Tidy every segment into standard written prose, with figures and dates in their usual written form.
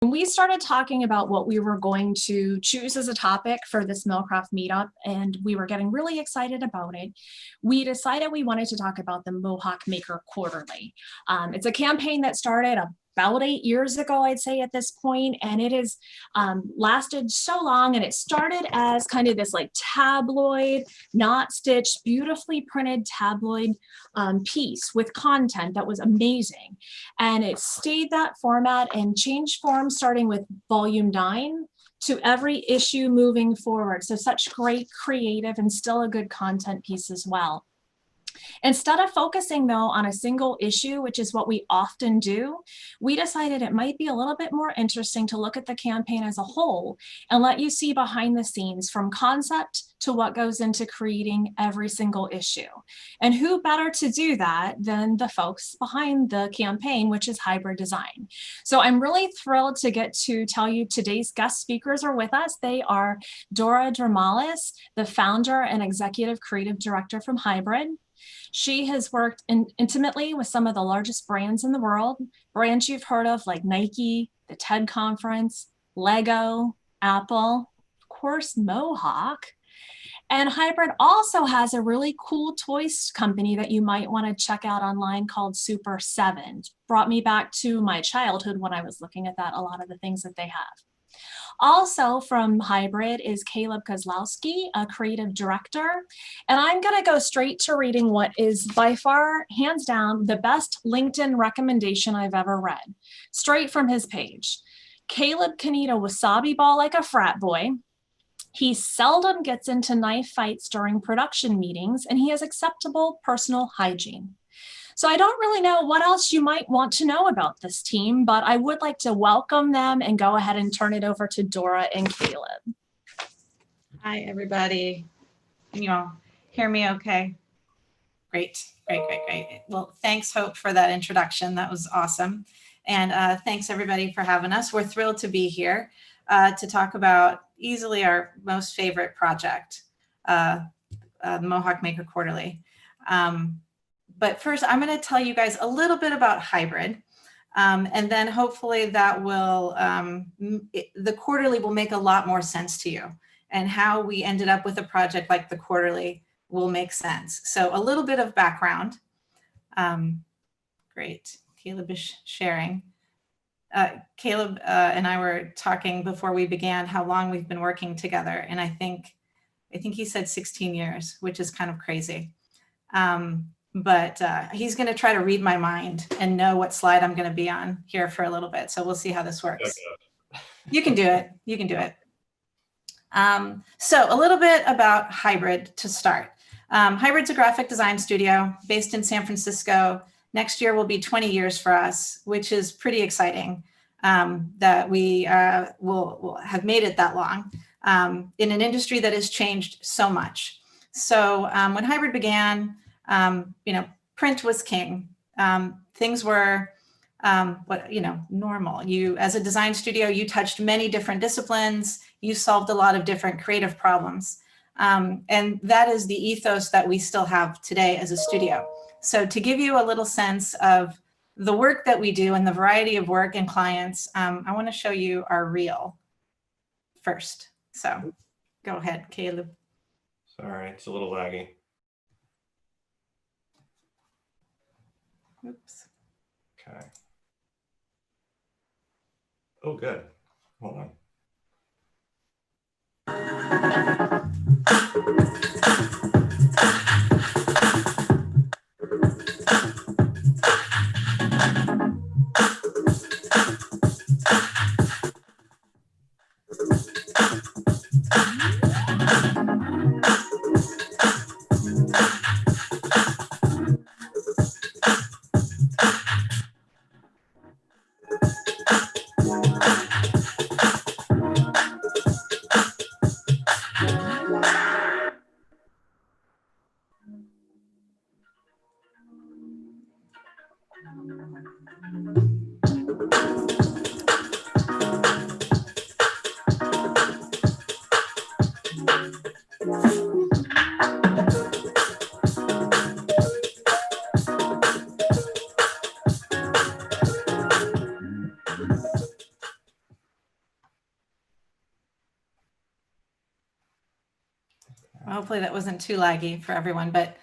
When we started talking about what we were going to choose as a topic for this Millcraft meetup, and we were getting really excited about it, we decided we wanted to talk about the Mohawk Maker Quarterly. It's a campaign that started about 8 years ago, I'd say at this point, and it has lasted so long. And it started as kind of this like tabloid, not stitched, beautifully printed tabloid piece with content that was amazing. And it stayed that format and changed form starting with volume 9 to every issue moving forward. So such great creative and still a good content piece as well. Instead of focusing though on a single issue, which is what we often do, we decided it might be a little bit more interesting to look at the campaign as a whole and let you see behind the scenes from concept to what goes into creating every single issue. And who better to do that than the folks behind the campaign, which is Hybrid Design. So I'm really thrilled to get to tell you today's guest speakers are with us. They are Dora Drimalas, the founder and executive creative director from Hybrid. She has worked intimately with some of the largest brands in the world, brands you've heard of like Nike, the TED Conference, Lego, Apple, of course, Mohawk. And Hybrid also has a really cool toys company that you might want to check out online called Super 7. Brought me back to my childhood when I was looking at that, a lot of the things that they have. Also from Hybrid is Caleb Kozlowski, a creative director. And I'm going to go straight to reading what is by far, hands down, the best LinkedIn recommendation I've ever read, straight from his page. Caleb can eat a wasabi ball like a frat boy. He seldom gets into knife fights during production meetings, and he has acceptable personal hygiene. So I don't really know what else you might want to know about this team, but I would like to welcome them and go ahead and turn it over to Dora and Caleb. Hi, everybody. Can you all hear me okay? Great. Well, thanks, Hope, for that introduction. That was awesome. And thanks, everybody, for having us. We're thrilled to be here to talk about easily our most favorite project, the Mohawk Maker Quarterly. But first, I'm going to tell you guys a little bit about Hybrid, and then hopefully that will, the Quarterly will make a lot more sense to you, and how we ended up with a project like the Quarterly will make sense. So a little bit of background. Great, Caleb is sharing. Caleb and I were talking before we began how long we've been working together, and I think he said 16 years, which is kind of crazy. But he's going to try to read my mind and know what slide I'm going to be on here for a little bit. So we'll see how this works. You can do it. You can do it. So a little bit about Hybrid to start. Hybrid's a graphic design studio based in San Francisco. Next year will be 20 years for us, which is pretty exciting that we will have made it that long in an industry that has changed so much. So when Hybrid began, print was king. Things were normal. You, as a design studio, you touched many different disciplines. You solved a lot of different creative problems. And that is the ethos that we still have today as a studio. So to give you a little sense of the work that we do and the variety of work and clients, I want to show you our reel first. So go ahead, Caleb. Sorry, it's a little laggy. Oops. Okay. Oh, good. Hold on. hopefully that wasn't too laggy for everyone, but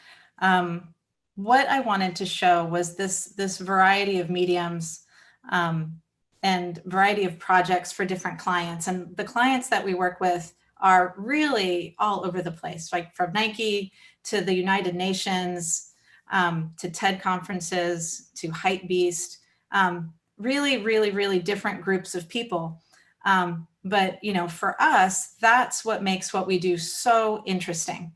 what I wanted to show was this variety of mediums and variety of projects for different clients. And the clients that we work with are really all over the place, like from Nike to the United Nations, to TED conferences, to Hypebeast, really, really, really different groups of people. But, you know, for us, that's what makes what we do so interesting.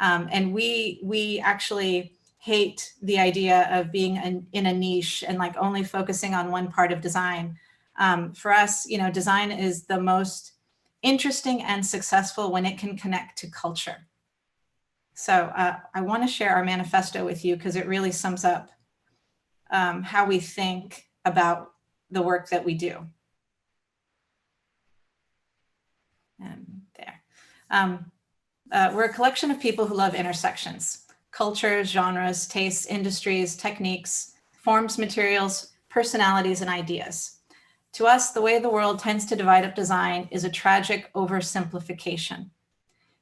And we actually hate the idea of being in a niche and like only focusing on one part of design. For us, you know, design is the most interesting and successful when it can connect to culture. So I want to share our manifesto with you because it really sums up how we think about the work that we do. And there. We're a collection of people who love intersections, cultures, genres, tastes, industries, techniques, forms, materials, personalities, and ideas. To us, the way the world tends to divide up design is a tragic oversimplification.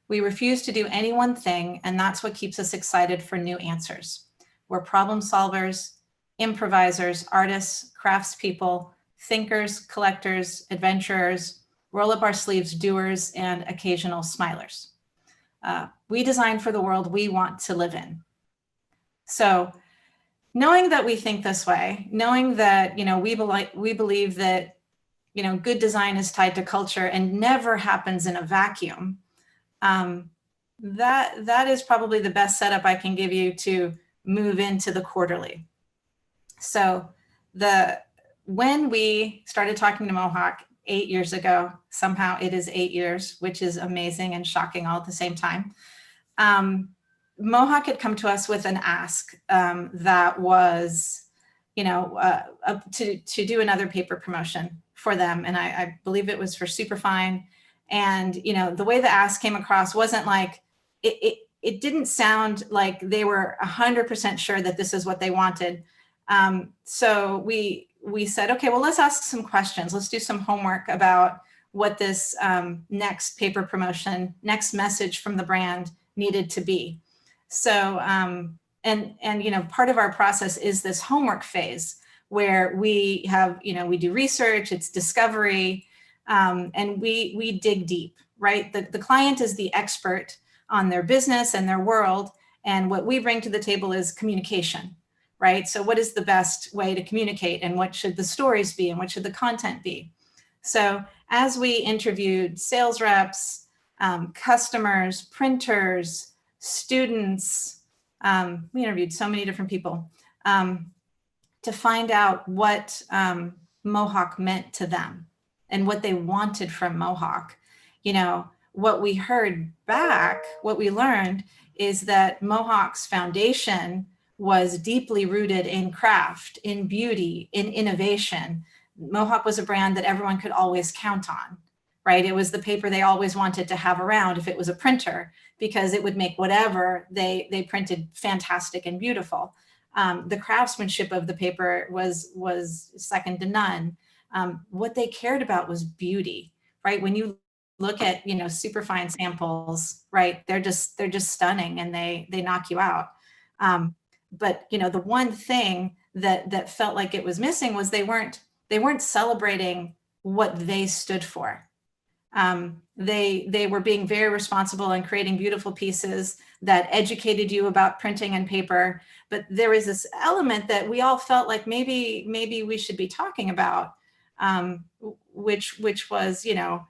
We refuse to do any one thing, and that's what keeps us excited for new answers. We're problem solvers, improvisers, artists, craftspeople, thinkers, collectors, adventurers, roll up our sleeves doers, and occasional smilers. We design for the world we want to live in. So knowing that we think this way, knowing that, you know, we believe that, you know, good design is tied to culture and never happens in a vacuum, that is probably the best setup I can give you to move into the quarterly. So when we started talking to Mohawk 8 years ago, somehow it is 8 years, which is amazing and shocking all at the same time. Mohawk had come to us with an ask that was, you know, to do another paper promotion for them. And I believe it was for Superfine. And, you know, the way the ask came across wasn't like, it didn't sound like they were 100% sure that this is what they wanted. So we said, okay, well, let's ask some questions. Let's do some homework about what this next paper promotion, next message from the brand needed to be. So, and you know, part of our process is this homework phase where we have, you know, we do research, it's discovery, and we dig deep, right? The client is the expert on their business and their world. And what we bring to the table is communication, right? So what is the best way to communicate, and what should the stories be, and what should the content be? So as we interviewed sales reps, customers, printers, students, we interviewed so many different people to find out what Mohawk meant to them and what they wanted from Mohawk. You know, what we heard back, what we learned is that Mohawk's foundation was deeply rooted in craft, in beauty, in innovation. Mohawk was a brand that everyone could always count on, right? It was the paper they always wanted to have around if it was a printer, because it would make whatever they printed fantastic and beautiful. The craftsmanship of the paper was second to none. What they cared about was beauty, right? When you look at, you know, Superfine samples, right? They're just stunning, and they knock you out. But, you know, the one thing that felt like it was missing was they weren't celebrating what they stood for. They were being very responsible and creating beautiful pieces that educated you about printing and paper. But there was this element that we all felt like maybe we should be talking about, which was, you know,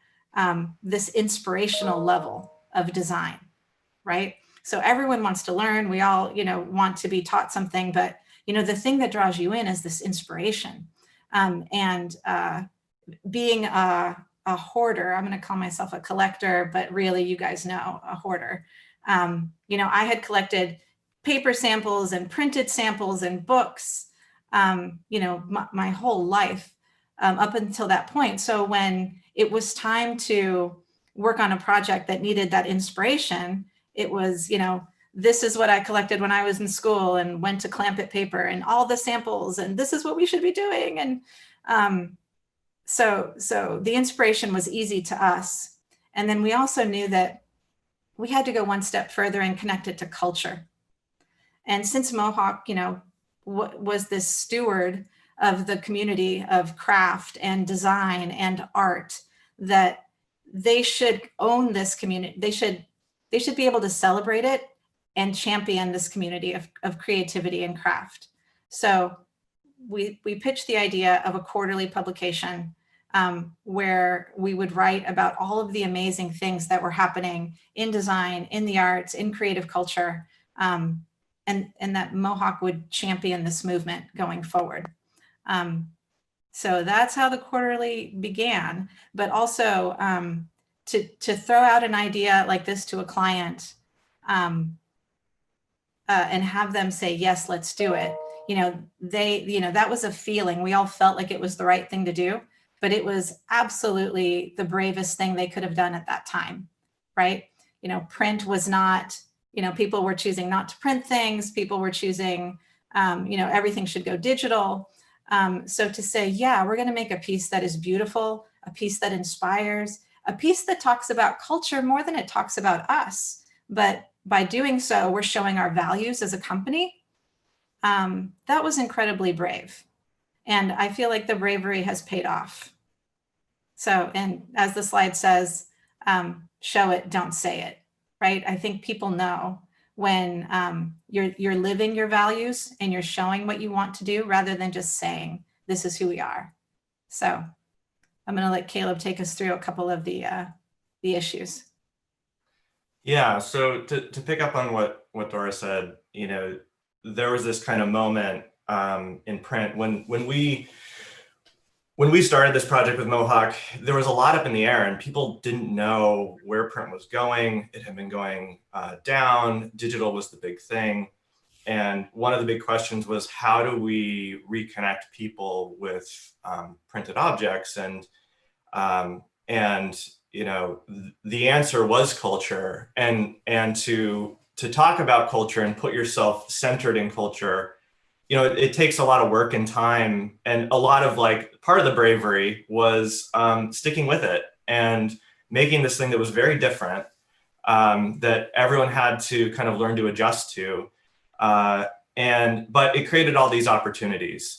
this inspirational level of design, right? So everyone wants to learn. We all, you know, want to be taught something, but, you know, the thing that draws you in is this inspiration. And being a hoarder, I'm going to call myself a collector, but really, you guys know, a hoarder. You know, I had collected paper samples and printed samples and books, you know, my whole life up until that point. So when it was time to work on a project that needed that inspiration, it was, you know, this is what I collected when I was in school and went to Clampett Paper and all the samples, and this is what we should be doing. And so the inspiration was easy to us. And then we also knew that we had to go one step further and connect it to culture. And since Mohawk, was this steward of the community of craft and design and art, that they should own this community. They should be able to celebrate it and champion this community of creativity and craft. So we pitched the idea of a quarterly publication where we would write about all of the amazing things that were happening in design, in the arts, in creative culture, and that Mohawk would champion this movement going forward. So that's how the quarterly began, but also to throw out an idea like this to a client and have them say, yes, let's do it. That was a feeling. We all felt like it was the right thing to do, but it was absolutely the bravest thing they could have done at that time, right? Print was not, people were choosing not to print things. People were choosing, everything should go digital. So to say, yeah, we're going to make a piece that is beautiful, a piece that inspires, a piece that talks about culture more than it talks about us. But by doing so, we're showing our values as a company. That was incredibly brave. And I feel like the bravery has paid off. So, and as the slide says, show it, don't say it, right? I think people know when you're living your values and you're showing what you want to do rather than just saying, this is who we are. So I'm going to let Caleb take us through a couple of the issues. Yeah, so to pick up on what Dora said, there was this kind of moment in print when we started this project with Mohawk. There was a lot up in the air and people didn't know where print was going. It had been going down. Digital was the big thing. And one of the big questions was, how do we reconnect people with printed objects? And the answer was culture. And to talk about culture and put yourself centered in culture, it takes a lot of work and time, and a lot of part of the bravery was sticking with it and making this thing that was very different, that everyone had to kind of learn to adjust to. But it created all these opportunities,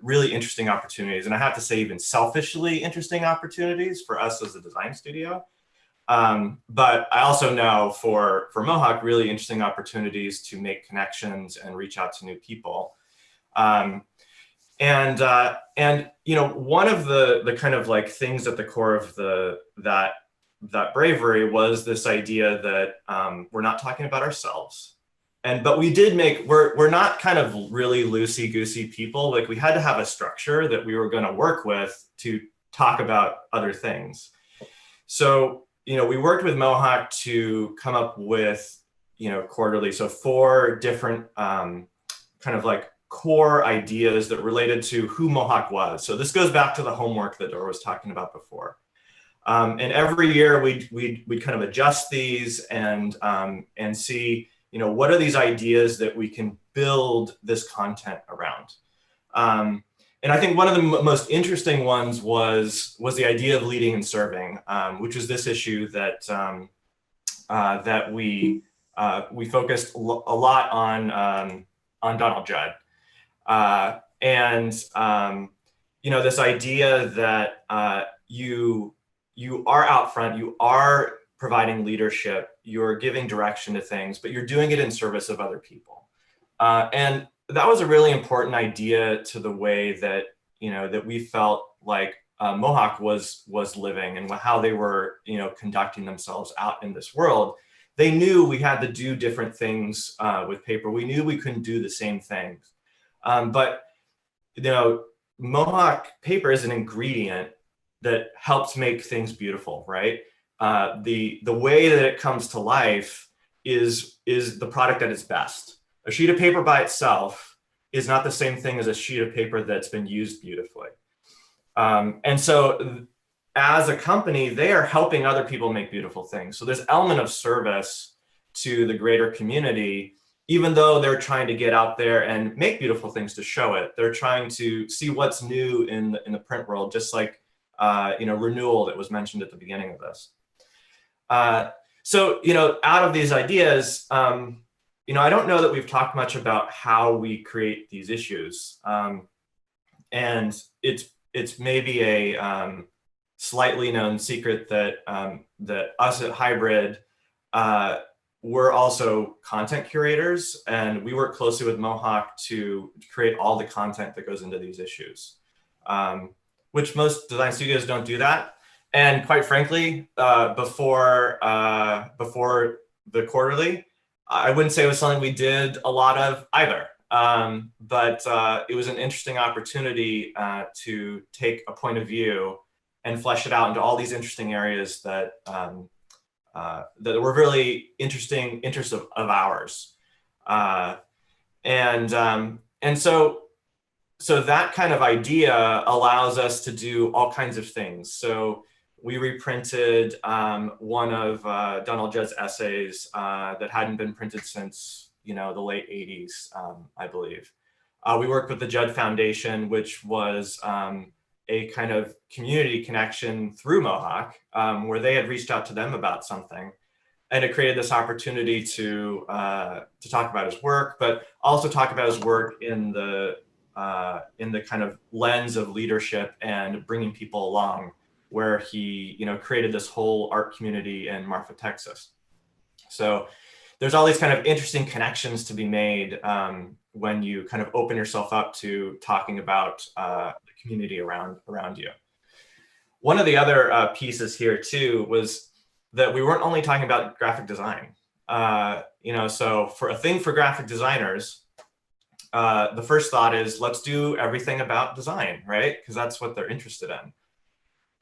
really interesting opportunities. And I have to say, even selfishly interesting opportunities for us as a design studio. But I also know for Mohawk, really interesting opportunities to make connections and reach out to new people. One of the kind of things at the core of that bravery was this idea that we're not talking about ourselves. But we did we're not kind of really loosey-goosey people. We had to have a structure that we were going to work with to talk about other things. So, we worked with Mohawk to come up with, quarterly. So 4 different kind of core ideas that related to who Mohawk was. So this goes back to the homework that Dora was talking about before. And every year we'd kind of adjust these and see, what are these ideas that we can build this content around? And I think one of the most interesting ones was the idea of leading and serving, which is this issue that that we focused a lot on Donald Judd, this idea that you are out front, you are providing leadership, you're giving direction to things, but you're doing it in service of other people. And that was a really important idea to the way that, that we felt like Mohawk was living and how they were, conducting themselves out in this world. They knew we had to do different things with paper. We knew we couldn't do the same things. But, Mohawk paper is an ingredient that helps make things beautiful, right? The way that it comes to life is the product at its best. A sheet of paper by itself is not the same thing as a sheet of paper that's been used beautifully. And so as a company, they are helping other people make beautiful things. So there's an element of service to the greater community, even though they're trying to get out there and make beautiful things to show it. They're trying to see what's new in the print world, just like renewal that was mentioned at the beginning of this. So, out of these ideas, I don't know that we've talked much about how we create these issues. And it's maybe a slightly known secret that that us at Hybrid, we're also content curators, and we work closely with Mohawk to create all the content that goes into these issues, which most design studios don't do that. And quite frankly, before the quarterly, I wouldn't say it was something we did a lot of either. But it was an interesting opportunity to take a point of view and flesh it out into all these interesting areas that that were really interests of ours. And so that kind of idea allows us to do all kinds of things. So we reprinted one of Donald Judd's essays that hadn't been printed since the late 80s, I believe. We worked with the Judd Foundation, which was a kind of community connection through Mohawk, where they had reached out to them about something. And it created this opportunity to talk about his work, but also talk about his work in the kind of lens of leadership and bringing people along, where he created this whole art community in Marfa, Texas. So there's all these kind of interesting connections to be made when you kind of open yourself up to talking about the community around you. One of the other pieces here too was that we weren't only talking about graphic design. So for graphic designers, the first thought is, let's do everything about design, right? Because that's what they're interested in.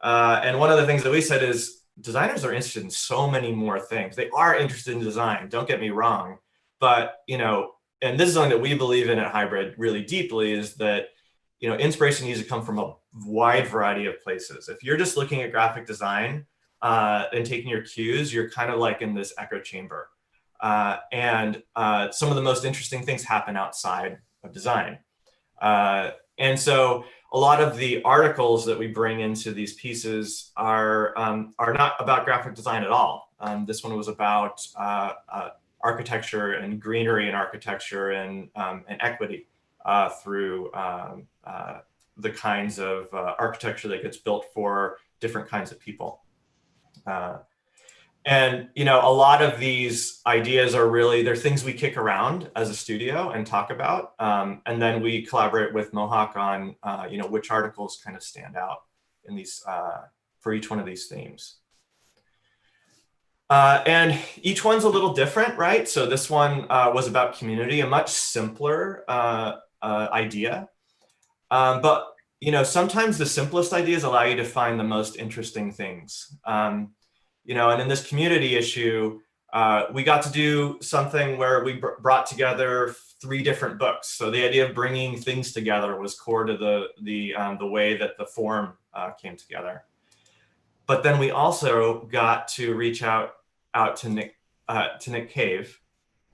And one of the things that we said is, designers are interested in so many more things. They are interested in design, don't get me wrong. But, and this is something that we believe in at Hybrid really deeply, is that, inspiration needs to come from a wide variety of places. If you're just looking at graphic design and taking your cues, you're kind of like in this echo chamber. And some of the most interesting things happen outside of design. And so a lot of the articles that we bring into these pieces are not about graphic design at all. This one was about architecture and greenery in architecture and equity through the kinds of architecture that gets built for different kinds of people. And a lot of these ideas are really, they're things we kick around as a studio and talk about, and then we collaborate with Mohawk on which articles kind of stand out in these for each one of these themes. And each one's a little different, right? So this one was about community, a much simpler idea, but sometimes the simplest ideas allow you to find the most interesting things. And in this community issue, we got to do something where we brought together 3 different books. So the idea of bringing things together was core to the way that the form came together. But then we also got to reach out to Nick Cave,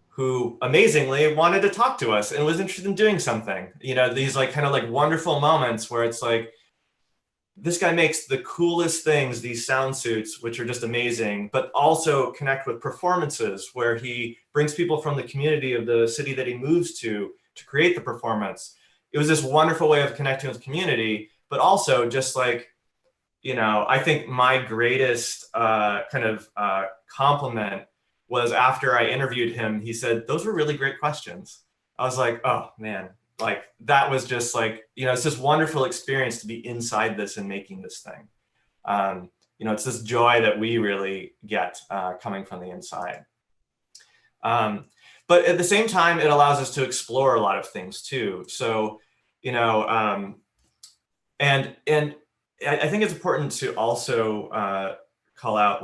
who amazingly wanted to talk to us and was interested in doing something. These kind of wonderful moments where it's like, this guy makes the coolest things, these sound suits, which are just amazing, but also connect with performances where he brings people from the community of the city that he moves to create the performance. It was this wonderful way of connecting with community, but also just I think my greatest compliment was after I interviewed him, he said, "Those were really great questions." I was like, oh man, that was just it's this wonderful experience to be inside this and making this thing. It's this joy that we really get coming from the inside. But at the same time, it allows us to explore a lot of things too. So, and I think it's important to also call out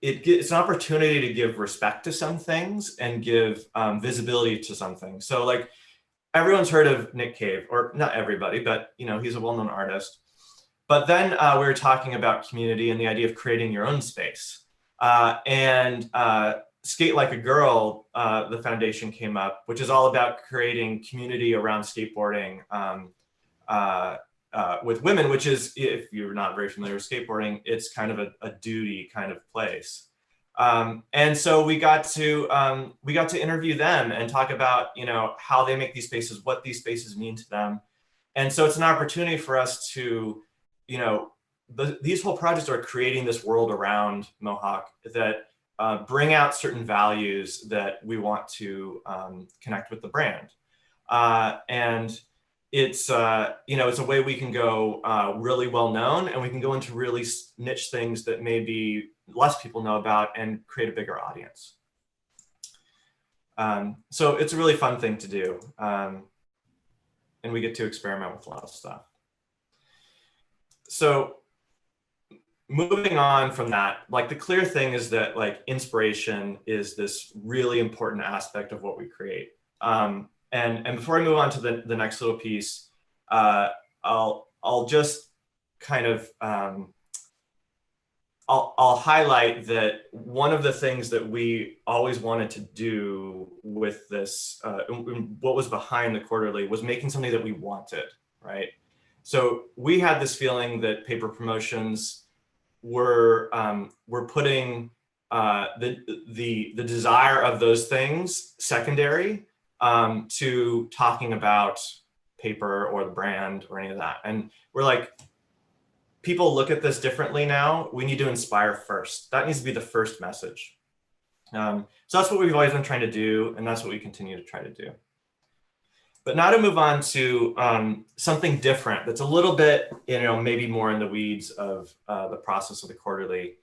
it's an opportunity to give respect to some things and give visibility to some things. So everyone's heard of Nick Cave, or not everybody, but he's a well-known artist. But then we were talking about community and the idea of creating your own space. And Skate Like a Girl, the foundation came up, which is all about creating community around skateboarding with women, which is, if you're not very familiar with skateboarding, it's kind of a duty kind of place. And so we got to interview them and talk about, how they make these spaces, what these spaces mean to them. And so it's an opportunity for us to, these whole projects are creating this world around Mohawk that bring out certain values that we want to connect with the brand. And it's, it's a way we can go really well known, and we can go into really niche things that maybe less people know about and create a bigger audience. So it's a really fun thing to do. And we get to experiment with a lot of stuff. So moving on from that, like the clear thing is that like inspiration is this really important aspect of what we create. And before I move on to the next little piece, I'll just kind of I'll highlight that one of the things that we always wanted to do with this, what was behind the quarterly, was making something that we wanted, right? So we had this feeling that paper promotions were putting the desire of those things secondary to talking about paper or the brand or any of that. And we're like, people look at this differently now. We need to inspire first. That needs to be the first message. So that's what we've always been trying to do, and that's what we continue to try to do. But now to move on to something different that's a little bit, maybe more in the weeds of the process of the quarterly.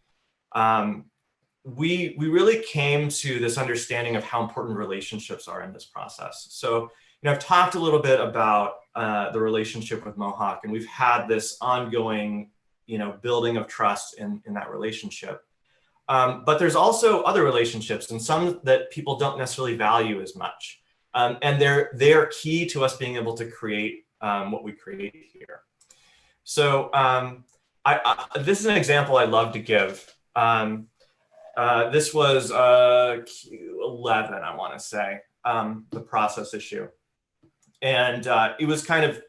We really came to this understanding of how important relationships are in this process. So, I've talked a little bit about the relationship with Mohawk, and we've had this ongoing, building of trust in that relationship. But there's also other relationships, and some that people don't necessarily value as much. And they're key to us being able to create what we create here. So this is an example I love to give. This was Q11, I want to say, the process issue. And it was kind of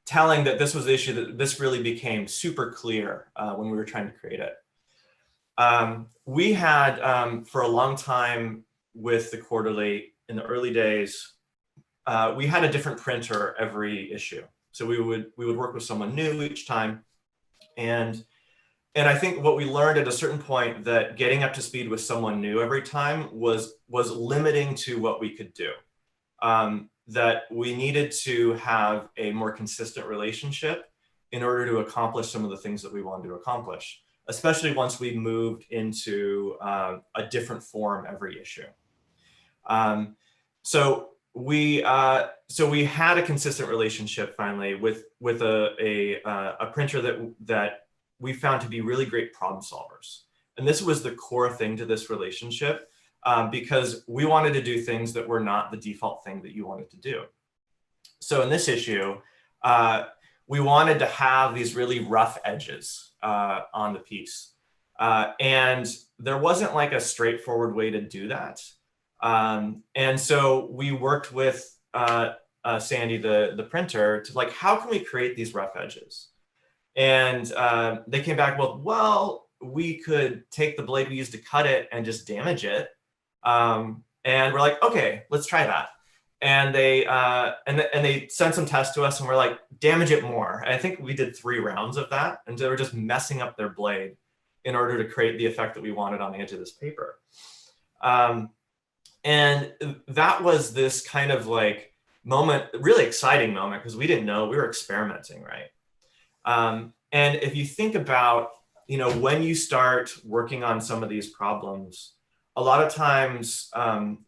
telling that this was the issue that this really became super clear when we were trying to create it. We had, for a long time with the quarterly, in the early days, we had a different printer every issue. So we would work with someone new each time. And I think what we learned at a certain point, that getting up to speed with someone new every time was limiting to what we could do. That we needed to have a more consistent relationship in order to accomplish some of the things that we wanted to accomplish, especially once we moved into a different form every issue. So we had a consistent relationship finally with a printer that we found to be really great problem solvers. And this was the core thing to this relationship, because we wanted to do things that were not the default thing that you wanted to do. So in this issue, we wanted to have these really rough edges on the piece. And there wasn't like a straightforward way to do that. And so we worked with Sandy, the printer, to like, how can we create these rough edges? And they came back with, well, we could take the blade we used to cut it and just damage it. And we're like, okay, let's try that. And they sent some tests to us, and we're like, damage it more. And I think we did 3 rounds of that, and they were just messing up their blade in order to create the effect that we wanted on the edge of this paper. And that was this kind of like moment, really exciting moment, because we didn't know, we were experimenting, right? And if you think about, when you start working on some of these problems, a lot of times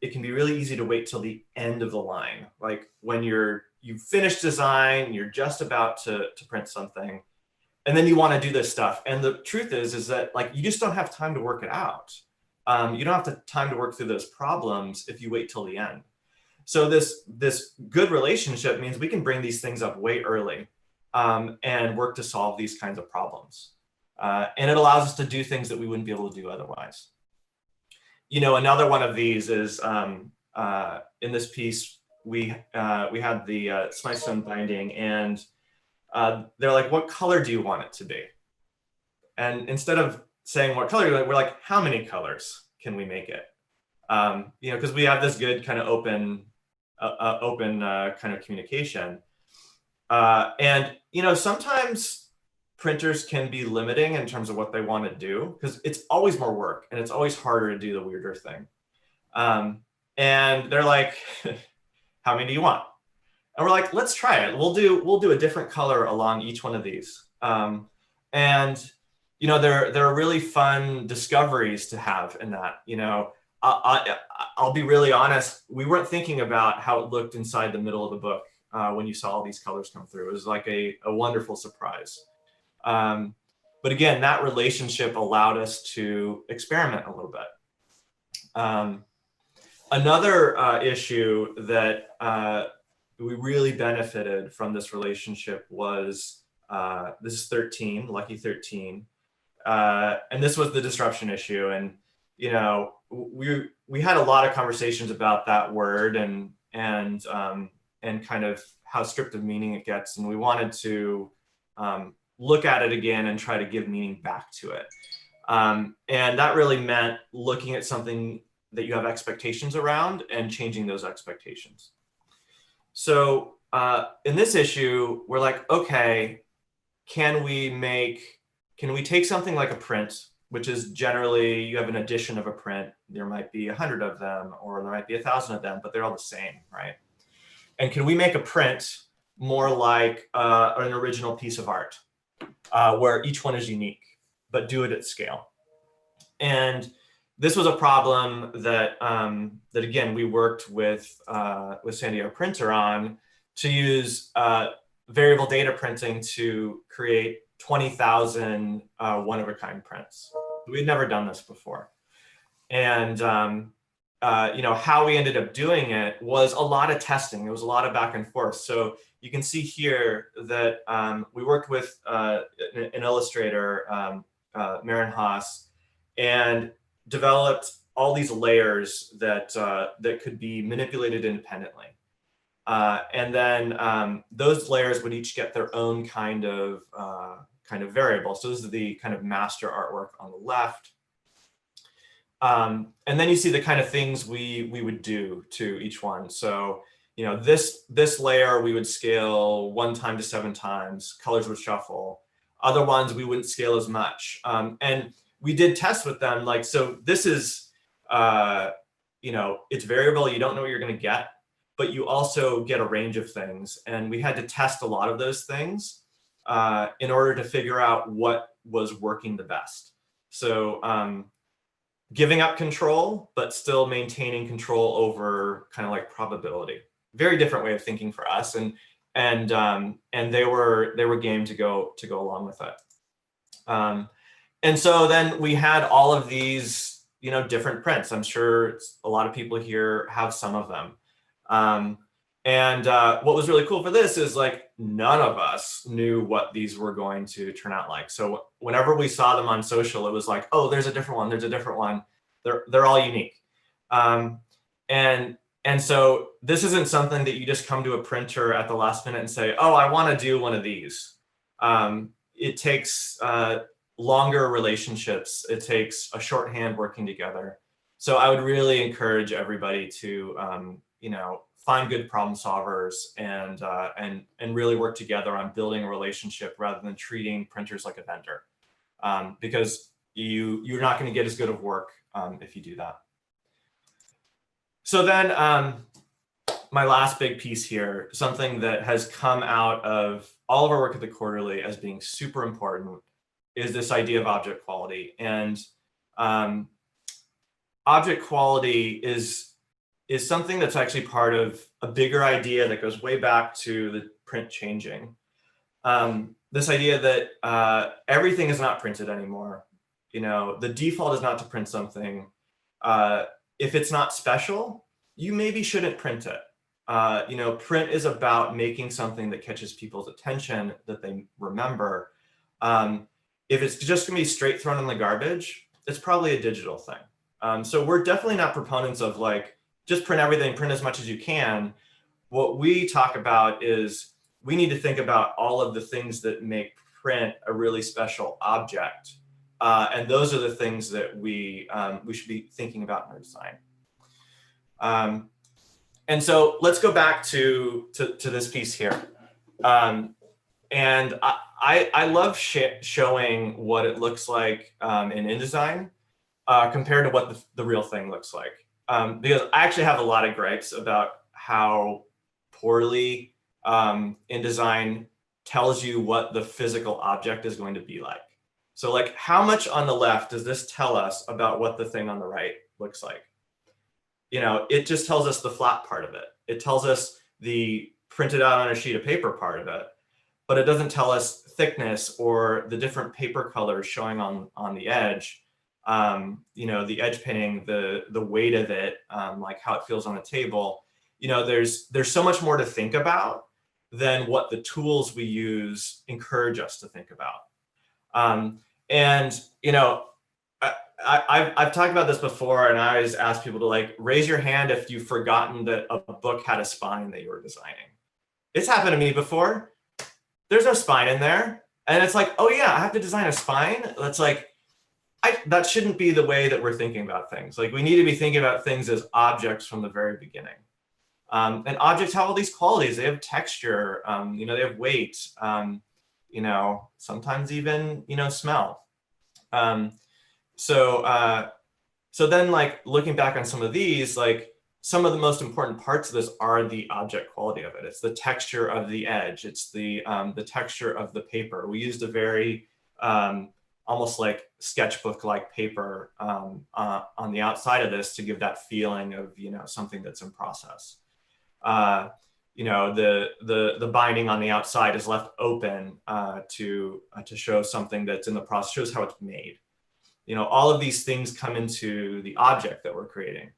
it can be really easy to wait till the end of the line. Like when you've finished design, you're just about to print something, and then you want to do this stuff. And the truth is that like, you just don't have time to work it out. You don't have the time to work through those problems if you wait till the end. So this good relationship means we can bring these things up way early and work to solve these kinds of problems. And it allows us to do things that we wouldn't be able to do otherwise. Another one of these is in this piece, we had the Smythstone binding, and they're like, what color do you want it to be? And instead of saying what color, we're like, how many colors can we make it? You know, because we have this good kind of open kind of communication. And, you know, sometimes printers can be limiting in terms of what they want to do, because it's always more work and it's always harder to do the weirder thing. And they're like, how many do you want? And we're like, let's try it. We'll do a different color along each one of these. And, you know, there are really fun discoveries to have in that. You know, I'll be really honest, we weren't thinking about how it looked inside the middle of the book when you saw all these colors come through. It was like a wonderful surprise. But again, that relationship allowed us to experiment a little bit. Another issue that we really benefited from this relationship was, this is 13, Lucky 13. And this was the disruption issue. And, you know, we had a lot of conversations about that word and kind of how stripped of meaning it gets. And we wanted to look at it again and try to give meaning back to it. And that really meant looking at something that you have expectations around and changing those expectations. So in this issue, we're like, okay, can we take something like a print, which is generally you have an edition of a print, there might be 100 of them, or there might be 1,000 of them, but they're all the same, right? And can we make a print more like an original piece of art, where each one is unique, but do it at scale? And this was a problem that that again we worked with San Diego Printer on, to use variable data printing to create 20,000 one-of-a-kind prints. We'd never done this before, and you know, how we ended up doing it was a lot of testing. There was a lot of back and forth. So you can see here that we worked with an illustrator, Maren Haas, and developed all these layers that that could be manipulated independently. And then those layers would each get their own kind of variable. So this is the kind of master artwork on the left. And then you see the kind of things we would do to each one. So, you know, this layer we would scale 1 time to 7 times, colors would shuffle. Other ones we wouldn't scale as much. And we did tests with them, like, so this is, you know, it's variable, you don't know what you're gonna get, but you also get a range of things. And we had to test a lot of those things in order to figure out what was working the best. So giving up control, but still maintaining control over kind of like probability. Very different way of thinking for us. And they were game to go along with it. And so then we had all of these, you know, different prints. I'm sure a lot of people here have some of them. What was really cool for this is, like, none of us knew what these were going to turn out like. So whenever we saw them on social, it was like, oh, there's a different one, there's a different one. They're all unique. And so this isn't something that you just come to a printer at the last minute and say, oh, I want to do one of these. It takes longer relationships. It takes a shorthand working together. So I would really encourage everybody to, you know, find good problem solvers and really work together on building a relationship rather than treating printers like a vendor, because you're not going to get as good of work if you do that. So then my last big piece here, something that has come out of all of our work at the Quarterly as being super important, is this idea of object quality. And object quality is something that's actually part of a bigger idea that goes way back to the print changing. This idea that everything is not printed anymore. You know, the default is not to print something. If it's not special, you maybe shouldn't print it. You know, print is about making something that catches people's attention, that they remember. If it's just gonna be straight thrown in the garbage, it's probably a digital thing. So we're definitely not proponents of, like, just print everything, print as much as you can. What we talk about is we need to think about all of the things that make print a really special object, And those are the things that we should be thinking about in our design. And so let's go back to this piece here. And I love showing what it looks like in InDesign compared to what the real thing looks like. Because I actually have a lot of gripes about how poorly InDesign tells you what the physical object is going to be like. So like, how much on the left does this tell us about what the thing on the right looks like? You know, it just tells us the flat part of it. It tells us the printed out on a sheet of paper part of it, but it doesn't tell us thickness or the different paper colors showing on the edge. You know, the edge painting, the weight of it, like how it feels on the table. You know, there's so much more to think about than what the tools we use encourage us to think about. And, you know, I've talked about this before, and I always ask people to like raise your hand if you've forgotten that a book had a spine that you were designing. It's happened to me before. There's no spine in there. And it's like, oh yeah, I have to design a spine. That's like, that shouldn't be the way that we're thinking about things. Like we need to be thinking about things as objects from the very beginning. And objects have all these qualities. They have texture, you know, they have weight, you know, sometimes even, you know, smell. So then like looking back on some of these, like some of the most important parts of this are the object quality of it. It's the texture of the edge. It's the texture of the paper. We used a very almost like sketchbook-like paper on the outside of this to give that feeling of, you know, something that's in process. You know, the binding on the outside is left open to show something that's in the process, shows how it's made. You know, all of these things come into the object that we're creating.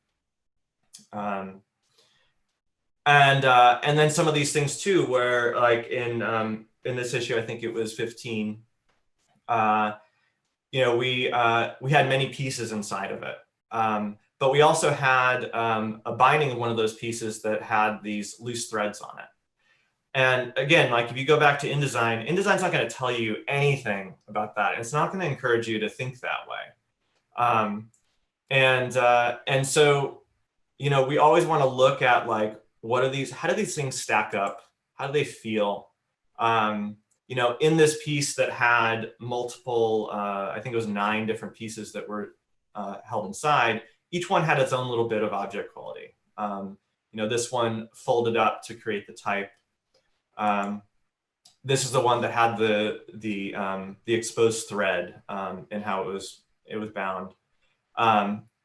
And then some of these things too, where like in this issue, I think it was 15, you know, we had many pieces inside of it. But we also had a binding of one of those pieces that had these loose threads on it. And again, like if you go back to InDesign, InDesign's not going to tell you anything about that. It's not going to encourage you to think that way. And so, you know, we always want to look at like, what are these, how do these things stack up? How do they feel? You know, in this piece that had multiple, I think it was 9 different pieces that were held inside, each one had its own little bit of object quality. You know, this one folded up to create the type. This is the one that had the exposed thread and how it was bound.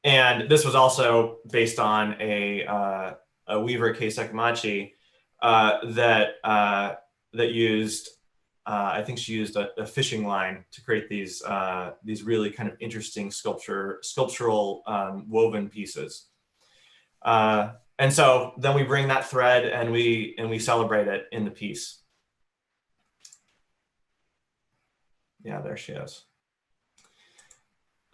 And this was also based on a weaver, Kei Sekamachi, that used, I think she used a fishing line to create these really kind of interesting sculptural woven pieces. And so then we bring that thread and we celebrate it in the piece. Yeah, there she is.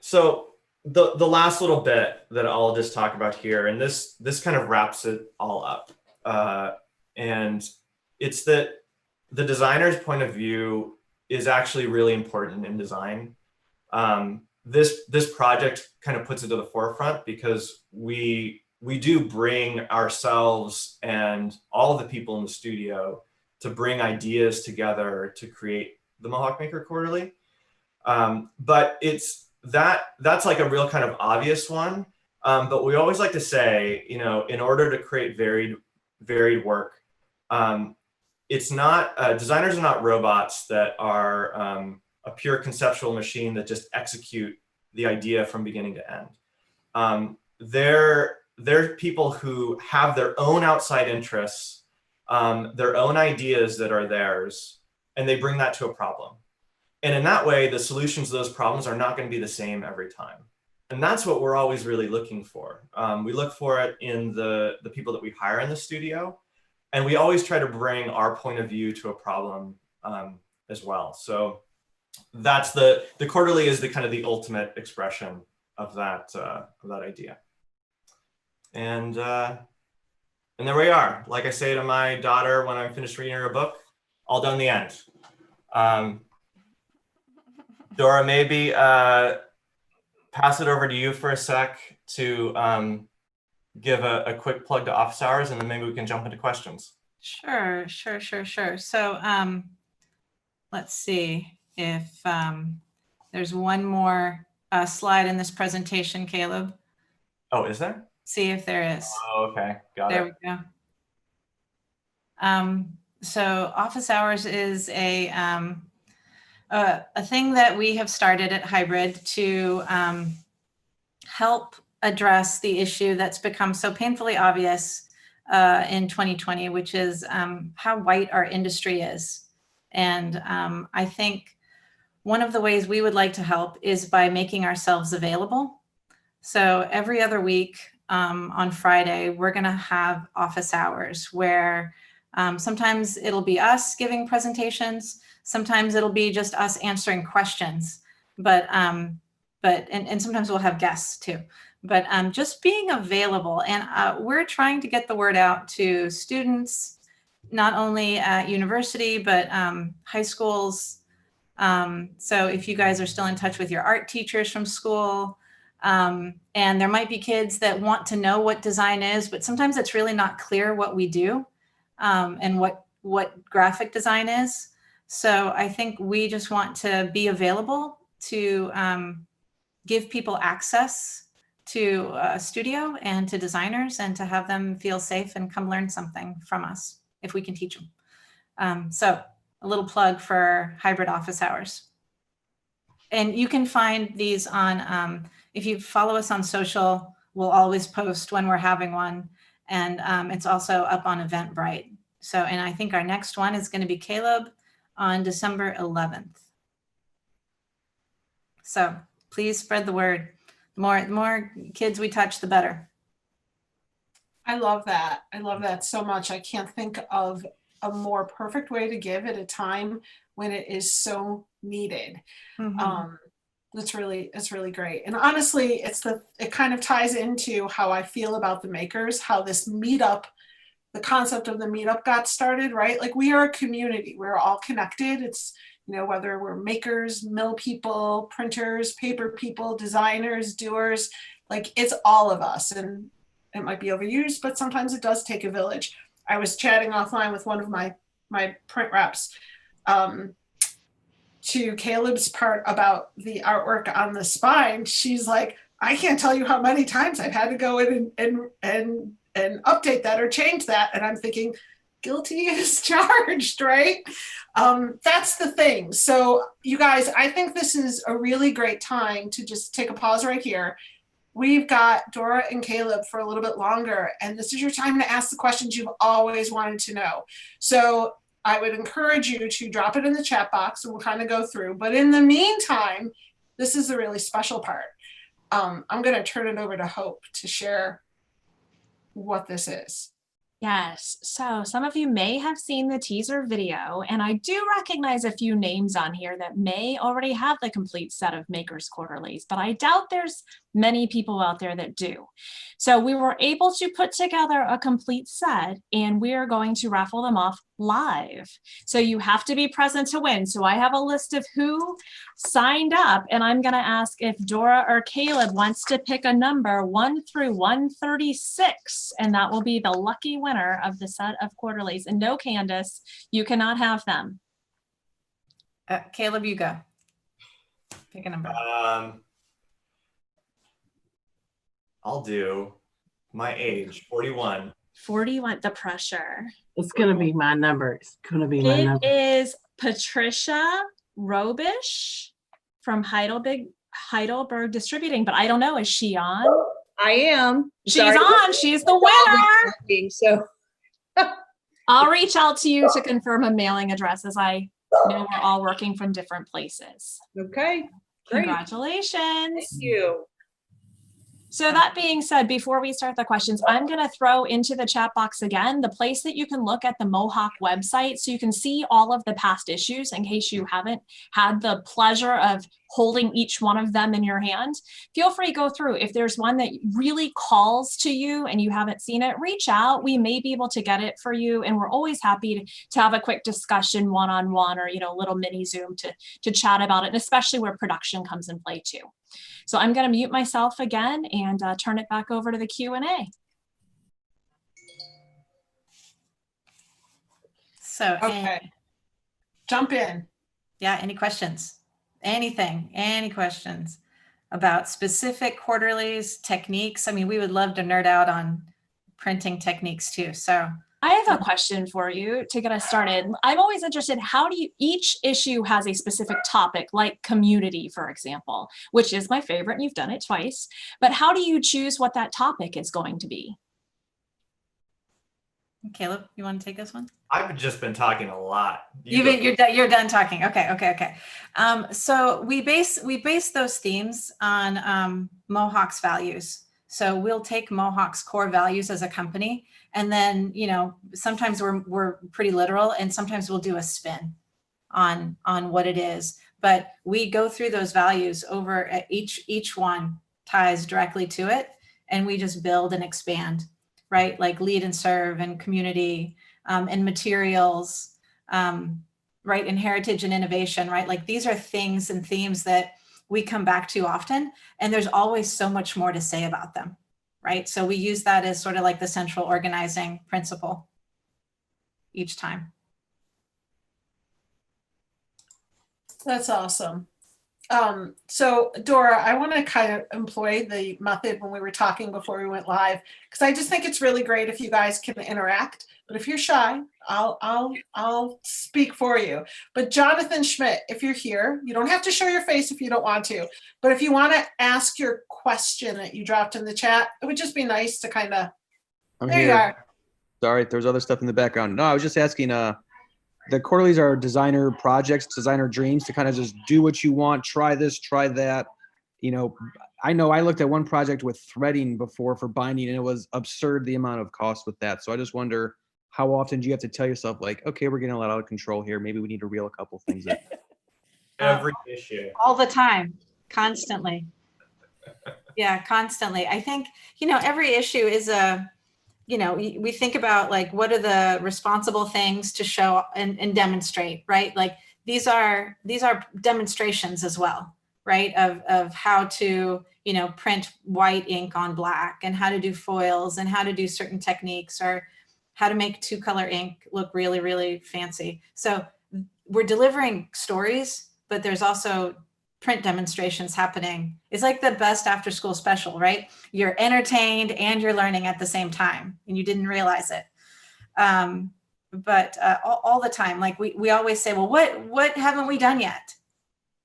So the last little bit that I'll just talk about here, and this kind of wraps it all up. And it's that the designer's point of view is actually really important in design. This project kind of puts it to the forefront because we do bring ourselves and all of the people in the studio to bring ideas together to create the Mohawk Maker Quarterly. But that's like a real kind of obvious one. But we always like to say, you know, in order to create varied work, it's not, designers are not robots that are a pure conceptual machine that just execute the idea from beginning to end. They're people who have their own outside interests, their own ideas that are theirs, and they bring that to a problem. And in that way, the solutions to those problems are not going to be the same every time. And that's what we're always really looking for. We look for it in the people that we hire in the studio. And we always try to bring our point of view to a problem as well. So that's the quarterly is the kind of the ultimate expression of that idea. And there we are. Like I say to my daughter when I'm finished reading her book, all done the end. Dora, maybe pass it over to you for a sec to give a quick plug to office hours, and then maybe we can jump into questions. Sure. So let's see if there's one more slide in this presentation, Caleb. Oh, is there? See if there is. Oh, okay, got There it. we go. So office hours is a thing that we have started at Hybrid to help address the issue that's become so painfully obvious in 2020, which is how white our industry is. And I think one of the ways we would like to help is by making ourselves available. So every other week on Friday, we're going to have office hours where sometimes it'll be us giving presentations. Sometimes it'll be just us answering questions, and sometimes we'll have guests too. But just being available, and we're trying to get the word out to students, not only at university, but high schools. So if you guys are still in touch with your art teachers from school, and there might be kids that want to know what design is, but sometimes it's really not clear what we do and what graphic design is. So I think we just want to be available to give people access to a studio and to designers, and to have them feel safe and come learn something from us if we can teach them. So a little plug for hybrid office hours. And you can find these on, if you follow us on social, we'll always post when we're having one. And it's also up on Eventbrite. So, and I think our next one is going to be Caleb on December 11th. So please spread the word. The more kids we touch, the better. I love that. I love that so much. I can't think of a more perfect way to give at a time when it is so needed. Mm-hmm. It's really great. And honestly, it kind of ties into how I feel about the makers, how this meetup, the concept of the meetup got started, right? Like, we are a community. We're all connected. It's, you know, whether we're makers, mill people, printers, paper people, designers, doers, like, it's all of us. And it might be overused, but sometimes it does take a village. I was chatting offline with one of my print reps to Caleb's part about the artwork on the spine. She's like, I can't tell you how many times I've had to go in and update that or change that. And I'm thinking, guilty as charged, right? That's the thing. So you guys, I think this is a really great time to just take a pause right here. We've got Dora and Caleb for a little bit longer, and this is your time to ask the questions you've always wanted to know. So I would encourage you to drop it in the chat box, and we'll kind of go through. But in the meantime, this is the really special part. I'm going to turn it over to Hope to share what this is. Yes, so some of you may have seen the teaser video, and I do recognize a few names on here that may already have the complete set of Makers Quarterlies, but I doubt there's many people out there that do. So we were able to put together a complete set, and we are going to raffle them off live. So you have to be present to win. So I have a list of who signed up, and I'm going to ask if Dora or Caleb wants to pick a number 1 through 136, and that will be the lucky winner of the set of quarterlies. And no, Candace, you cannot have them. Caleb, you go. Pick a number. I'll do my age, 41. 41, the pressure. It's going to be my number. It's going to be my number. It is Patricia Robish from Heidelberg Distributing, but I don't know, is she on? I am. She's on, she's the winner. So I'll reach out to you to confirm a mailing address, as I know we're all working from different places. okay, great. Congratulations. Thank you. So that being said, before we start the questions, I'm going to throw into the chat box again the place that you can look at the Mohawk website so you can see all of the past issues in case you haven't had the pleasure of holding each one of them in your hand, feel free to go through. If there's one that really calls to you and you haven't seen it, reach out. We may be able to get it for you. And we're always happy to have a quick discussion one-on-one or, a little mini Zoom to chat about it, and especially where production comes in play too. So I'm going to mute myself again and turn it back over to the Q&A. So, Okay. Jump in. yeah, any questions? Anything, any questions about specific quarterlies, techniques? I mean, we would love to nerd out on printing techniques too. So I have a question for you to get us started. I'm always interested, how do you, each issue has a specific topic, like community, for example, which is my favorite, and you've done it twice, but how do you choose what that topic is going to be? Caleb, you want to take this one? I've just been talking a lot. You're done talking. Okay. So we base those themes on Mohawk's values. So we'll take Mohawk's core values as a company, and then sometimes we're pretty literal, and sometimes we'll do a spin on what it is. But we go through those values over each one ties directly to it, and we just build and expand, right? Like lead and serve and community. And materials, right? And heritage and innovation, right? Like these are things and themes that we come back to often, and there's always so much more to say about them, right? So we use that as sort of like the central organizing principle each time. That's awesome. So Dora, I want to kind of employ the method when we were talking before we went live, because I just think it's really great if you guys can interact. But if you're shy, I'll speak for you. But Jonathan Schmidt, if you're here, you don't have to show your face if you don't want to. But if you want to ask your question that you dropped in the chat, it would just be nice to kind of. There you are. Sorry, there's other stuff in the background. No, I was just asking. The quarterlies are designer projects, designer dreams to kind of just do what you want, try this, try that. I know I looked at one project with threading before for binding, and it was absurd the amount of cost with that. So I just wonder, how often do you have to tell yourself, like, okay, we're getting a lot out of control here. Maybe we need to reel a couple things in. Every issue. All the time, constantly. Yeah, constantly. I think, every issue is we think about like, what are the responsible things to show and demonstrate, right? Like these are demonstrations as well, right? Of how to, print white ink on black, and how to do foils, and how to do certain techniques, or how to make 2-color ink look really, really fancy. So we're delivering stories, but there's also print demonstrations happening. It's like the best after school special, right? You're entertained and you're learning at the same time, and you didn't realize it. But all the time, like we always say, well, what haven't we done yet?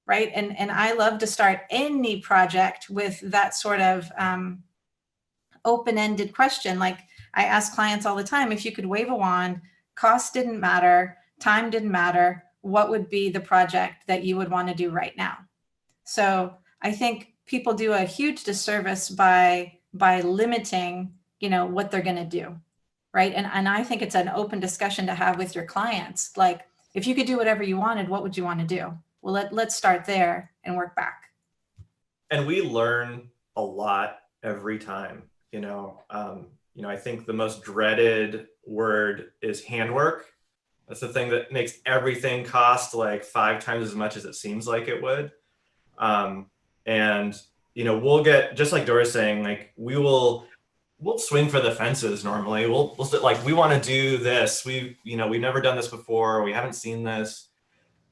Right. And I love to start any project with that sort of open-ended question. Like I ask clients all the time, if you could wave a wand, cost didn't matter, time didn't matter, what would be the project that you would want to do right now? So I think people do a huge disservice by limiting, what they're going to do, right? And I think it's an open discussion to have with your clients. Like, if you could do whatever you wanted, what would you want to do? Well, let's start there and work back. And we learn a lot every time. I think the most dreaded word is handwork. That's the thing that makes everything cost like 5 times as much as it seems like it would. We'll get, just like Dora's saying, like we'll swing for the fences normally. We'll like, we want to do this. We've never done this before. We haven't seen this.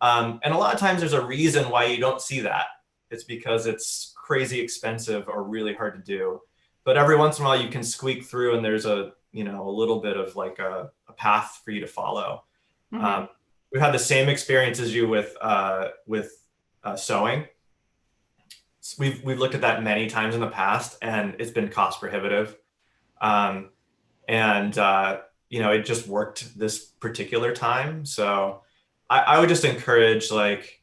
And a lot of times there's a reason why you don't see that. It's because it's crazy expensive or really hard to do. But every once in a while you can squeak through, and there's a little bit of like a path for you to follow. Mm-hmm. We've had the same experience as you with sewing. We've looked at that many times in the past, and it's been cost prohibitive. It just worked this particular time. So I would just encourage, like,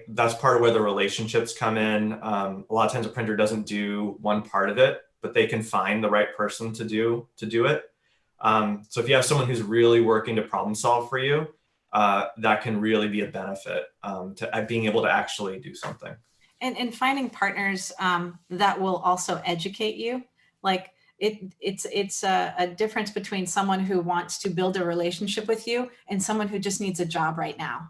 that's part of where the relationships come in. A lot of times a printer doesn't do one part of it, but they can find the right person to do it. So if you have someone who's really working to problem solve for you, that can really be a benefit to being able to actually do something. And finding partners that will also educate you. Like it's a difference between someone who wants to build a relationship with you and someone who just needs a job right now,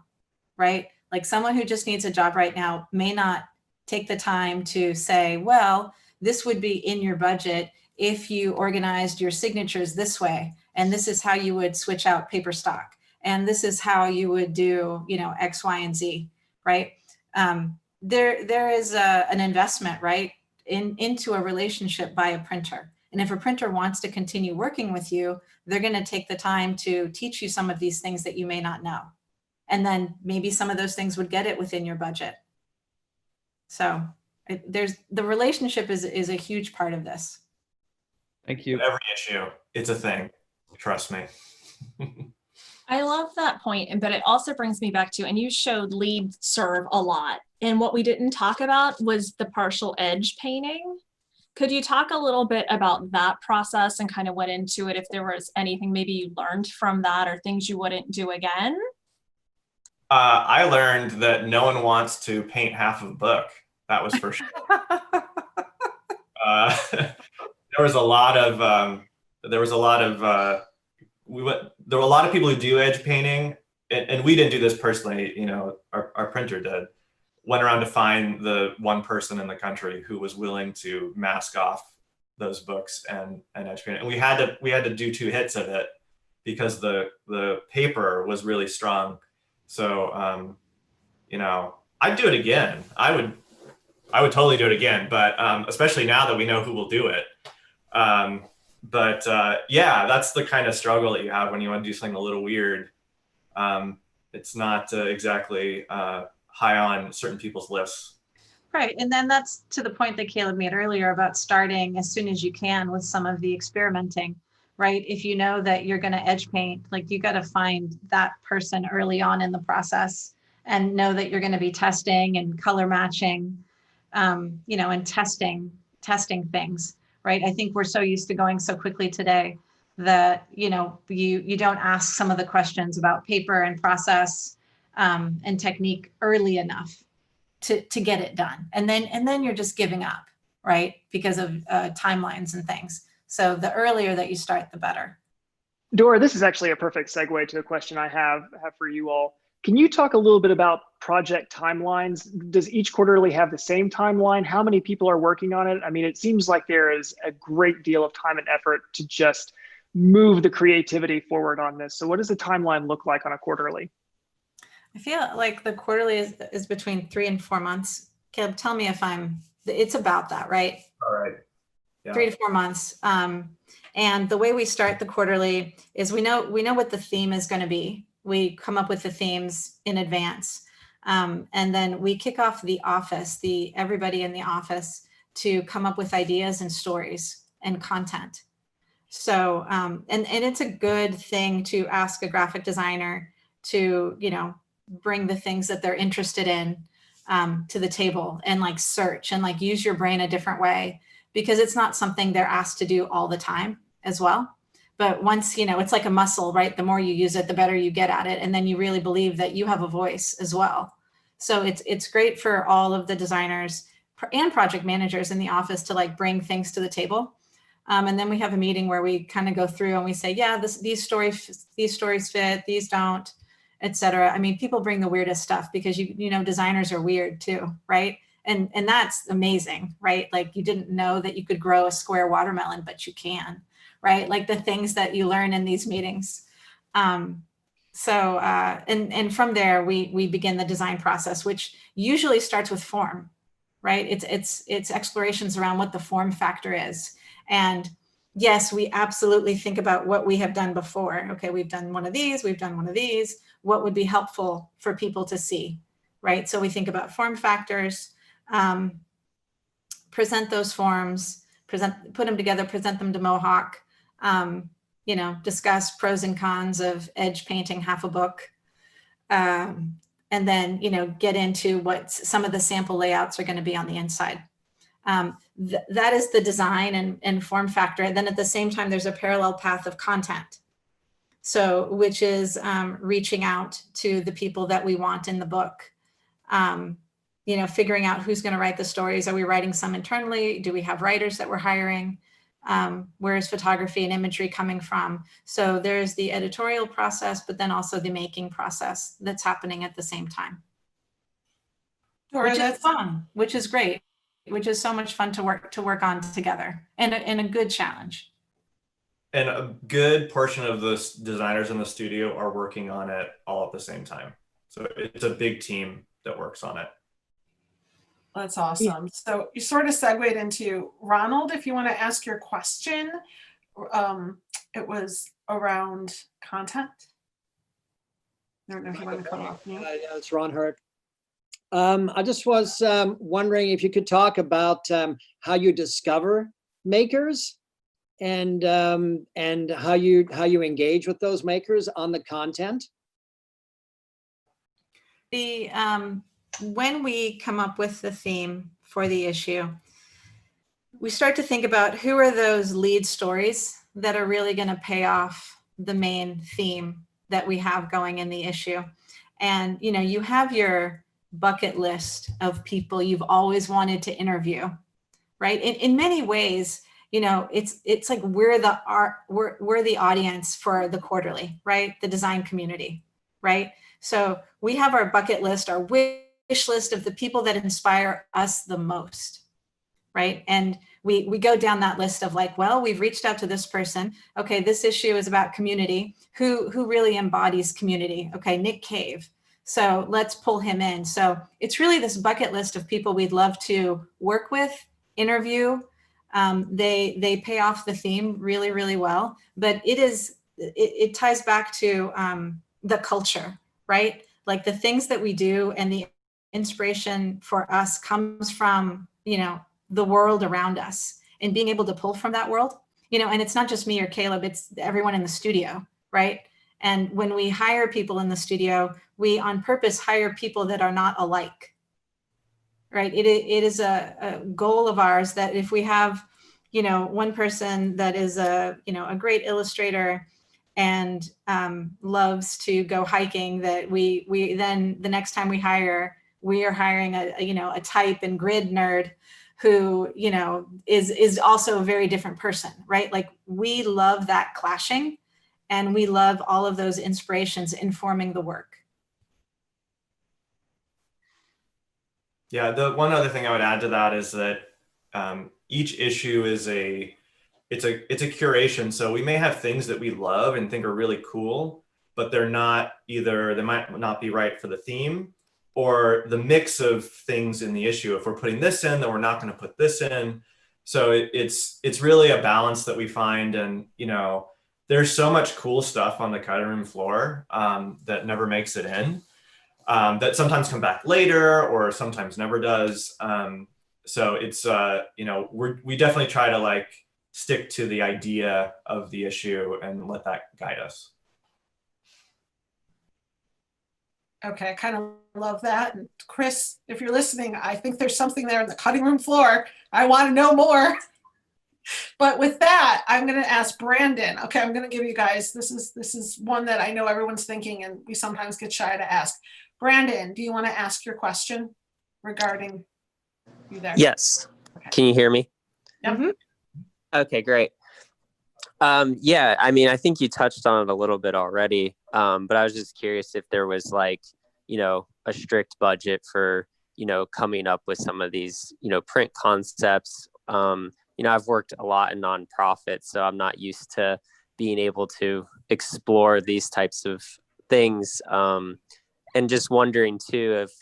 right? Like someone who just needs a job right now may not take the time to say, well, this would be in your budget if you organized your signatures this way, and this is how you would switch out paper stock, and this is how you would do, you know, X, Y, and Z, right? There is an investment, right, into a relationship by a printer. And if a printer wants to continue working with you, they're going to take the time to teach you some of these things that you may not know. And then maybe some of those things would get it within your budget. So the relationship is a huge part of this. Thank you. Every issue, it's a thing. Trust me. I love that point, but it also brings me back to, and you showed lead serve a lot. And what we didn't talk about was the partial edge painting. Could you talk a little bit about that process and kind of went into it, if there was anything maybe you learned from that or things you wouldn't do again? I learned that no one wants to paint half of a book. That was for sure. There was a lot of there were a lot of people who do edge painting, and we didn't do this personally. You know, our printer did. Went around to find the one person in the country who was willing to mask off those books and edge paint. And we had to do 2 hits of it because the paper was really strong. So you know, I'd do it again. I would totally do it again, but especially now that we know who will do it. Yeah, that's the kind of struggle that you have when you want to do something a little weird. It's not exactly high on certain people's lists. Right. And then that's to the point that Caleb made earlier about starting as soon as you can with some of the experimenting, right? If you know that you're going to edge paint, like you got to find that person early on in the process and know that you're going to be testing and color matching, you know, and testing things, right? I think we're so used to going so quickly today that, you know, you don't ask some of the questions about paper and process and technique early enough to get it done. And then you're just giving up, right? Because of timelines and things. So the earlier that you start, the better. Dora, this is actually a perfect segue to a question I have for you all. Can you talk a little bit about project timelines? Does each quarterly have the same timeline? How many people are working on it? I mean, it seems like there is a great deal of time and effort to just move the creativity forward on this. So what does the timeline look like on a quarterly? I feel like the quarterly is between 3 and 4 months. Caleb, tell me if it's about that, right? All right. Yeah. 3 to 4 months. And the way we start the quarterly is we know what the theme is going to be. We come up with the themes in advance. And then we kick off the office, everybody in the office, to come up with ideas and stories and content. So, and it's a good thing to ask a graphic designer to, you know, bring the things that they're interested in to the table and like search and like use your brain a different way, because it's not something they're asked to do all the time as well. But once, you know, it's like a muscle, right? The more you use it, the better you get at it. And then you really believe that you have a voice as well. So it's great for all of the designers and project managers in the office to like bring things to the table. And then we have a meeting where we kind of go through and we say, yeah, these stories fit, these don't, etc. I mean, people bring the weirdest stuff because you know, designers are weird too, right? And that's amazing, right? Like you didn't know that you could grow a square watermelon, but you can, right? Like the things that you learn in these meetings. And from there we begin the design process, which usually starts with form, right? It's explorations around what the form factor is. And yes, we absolutely think about what we have done before. Okay, we've done one of these, we've done one of these. What would be helpful for people to see, right? So we think about form factors, present those forms, put them together, present them to Mohawk, you know, discuss pros and cons of edge painting half a book. And then, you know, get into what some of the sample layouts are going to be on the inside. That is the design and form factor. And then at the same time, there's a parallel path of content. So, which is reaching out to the people that we want in the book. You know, figuring out who's going to write the stories. Are we writing some internally? Do we have writers that we're hiring? Where is photography and imagery coming from? So there's the editorial process, but then also the making process that's happening at the same time. Dora, Which is that's fun, which is great, which is so much fun to work on together, and a good challenge. And a good portion of the designers in the studio are working on it all at the same time. So it's a big team that works on it. That's awesome. So you sort of segued into Ronald, if you want to ask your question. It was around content. I don't know if you want to come off mute. It's Ron Hurd. I just was wondering if you could talk about how you discover makers and how you engage with those makers on the content. When we come up with the theme for the issue, we start to think about who are those lead stories that are really going to pay off the main theme that we have going in the issue. And, you know, you have your bucket list of people you've always wanted to interview, right? In many ways, you know, it's like we're the audience for the quarterly, right? The design community, right? So we have our bucket list, our wish list of the people that inspire us the most, right? And we go down that list of like, well, we've reached out to this person. Okay, this issue is about community. Who really embodies community? Okay, Nick Cave. So let's pull him in. So it's really this bucket list of people we'd love to work with, interview. They pay off the theme really, really well. But it ties back to the culture, right? Like the things that we do and the inspiration for us comes from, you know, the world around us and being able to pull from that world, you know, and it's not just me or Caleb, it's everyone in the studio, right? And when we hire people in the studio, we on purpose hire people that are not alike, right? It is a goal of ours that if we have, you know, one person that is a great illustrator and loves to go hiking, that we then the next time we are hiring a type and grid nerd who, you know, is also a very different person, right? Like we love that clashing and we love all of those inspirations informing the work. Yeah, the one other thing I would add to that is that each issue is it's a curation. So we may have things that we love and think are really cool, but they might not be right for the theme, or the mix of things in the issue. If we're putting this in, then we're not going to put this in. So it's really a balance that we find. And, you know, there's so much cool stuff on the cutting room floor that never makes it in, that sometimes come back later or sometimes never does. So it's, you know, we definitely try to like stick to the idea of the issue and let that guide us. Okay, I kind of love that. And Chris, if you're listening, I think there's something there on the cutting room floor. I want to know more. But with that, I'm going to ask Brandon. Okay, I'm going to give you guys, this is one that I know everyone's thinking and we sometimes get shy to ask. Brandon, do you want to ask your question regarding you there? Yes. Okay. Can you hear me? Yep. Mhm. Okay, great. Yeah, I mean, I think you touched on it a little bit already, but I was just curious if there was like, you know, a strict budget for, you know, coming up with some of these, you know, print concepts. You know, I've worked a lot in nonprofits, so I'm not used to being able to explore these types of things. And just wondering too, if,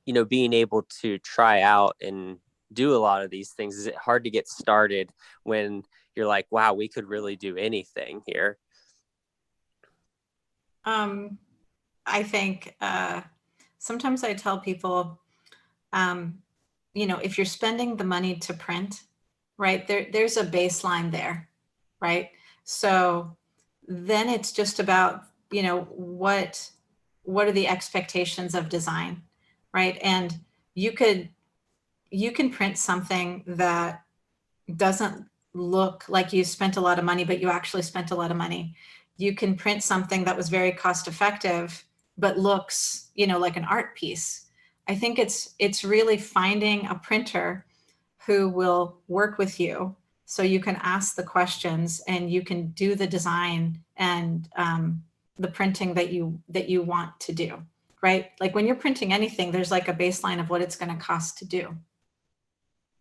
you know, being able to try out and do a lot of these things, is it hard to get started when you're like, wow, we could really do anything here? I think sometimes I tell people, you know, if you're spending the money to print, right, there's a baseline there, right? So then it's just about, you know, what are the expectations of design, right? And you can print something that doesn't look like you spent a lot of money, but you actually spent a lot of money. you can print something that was very cost effective, but looks, like an art piece. I think it's really finding a printer who will work with you so you can ask the questions and you can do the design and the printing that you want to do, right? Like when you're printing anything, there's like a baseline of what it's going to cost to do.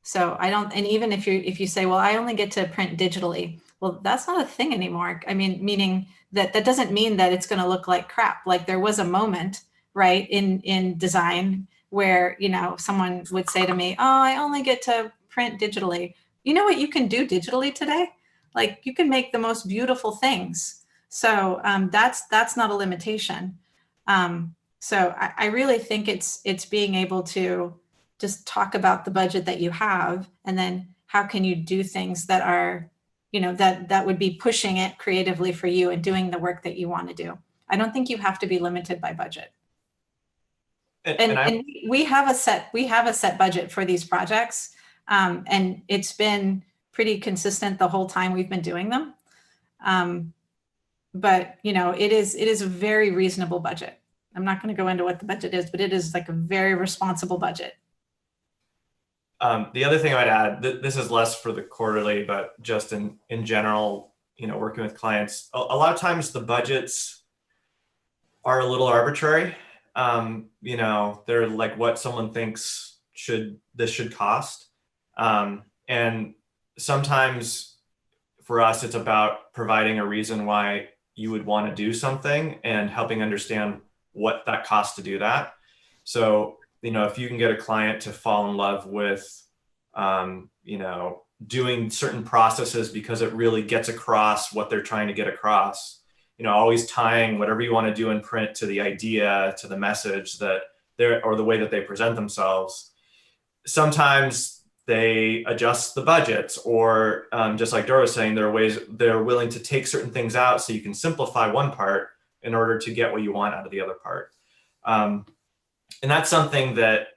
So and even if you say, well, I only get to print digitally, well, that's not a thing anymore. I mean, meaning that doesn't mean that it's going to look like crap. Like there was a moment, right, in design where, someone would say to me, oh, I only get to print digitally. You know what you can do digitally today? Like you can make the most beautiful things. So that's not a limitation. So I really think it's being able to just talk about the budget that you have, and then how can you do things that are, that would be pushing it creatively for you and doing the work that you want to do. I don't think you have to be limited by budget. And we have a set budget for these projects. And it's been pretty consistent the whole time we've been doing them. But it is a very reasonable budget. I'm not going to go into what the budget is, but it is like a very responsible budget. The other thing I'd add, this is less for the quarterly, but just in general, working with clients, a lot of times the budgets are a little arbitrary. They're like what someone thinks this should cost. And sometimes for us, it's about providing a reason why you would want to do something and helping understand what that costs to do that. So, if you can get a client to fall in love with, doing certain processes because it really gets across what they're trying to get across, always tying whatever you want to do in print to the idea, to the message or the way that they present themselves. Sometimes they adjust the budgets, or just like Dora was saying, there are ways they're willing to take certain things out so you can simplify one part in order to get what you want out of the other part. And that's something that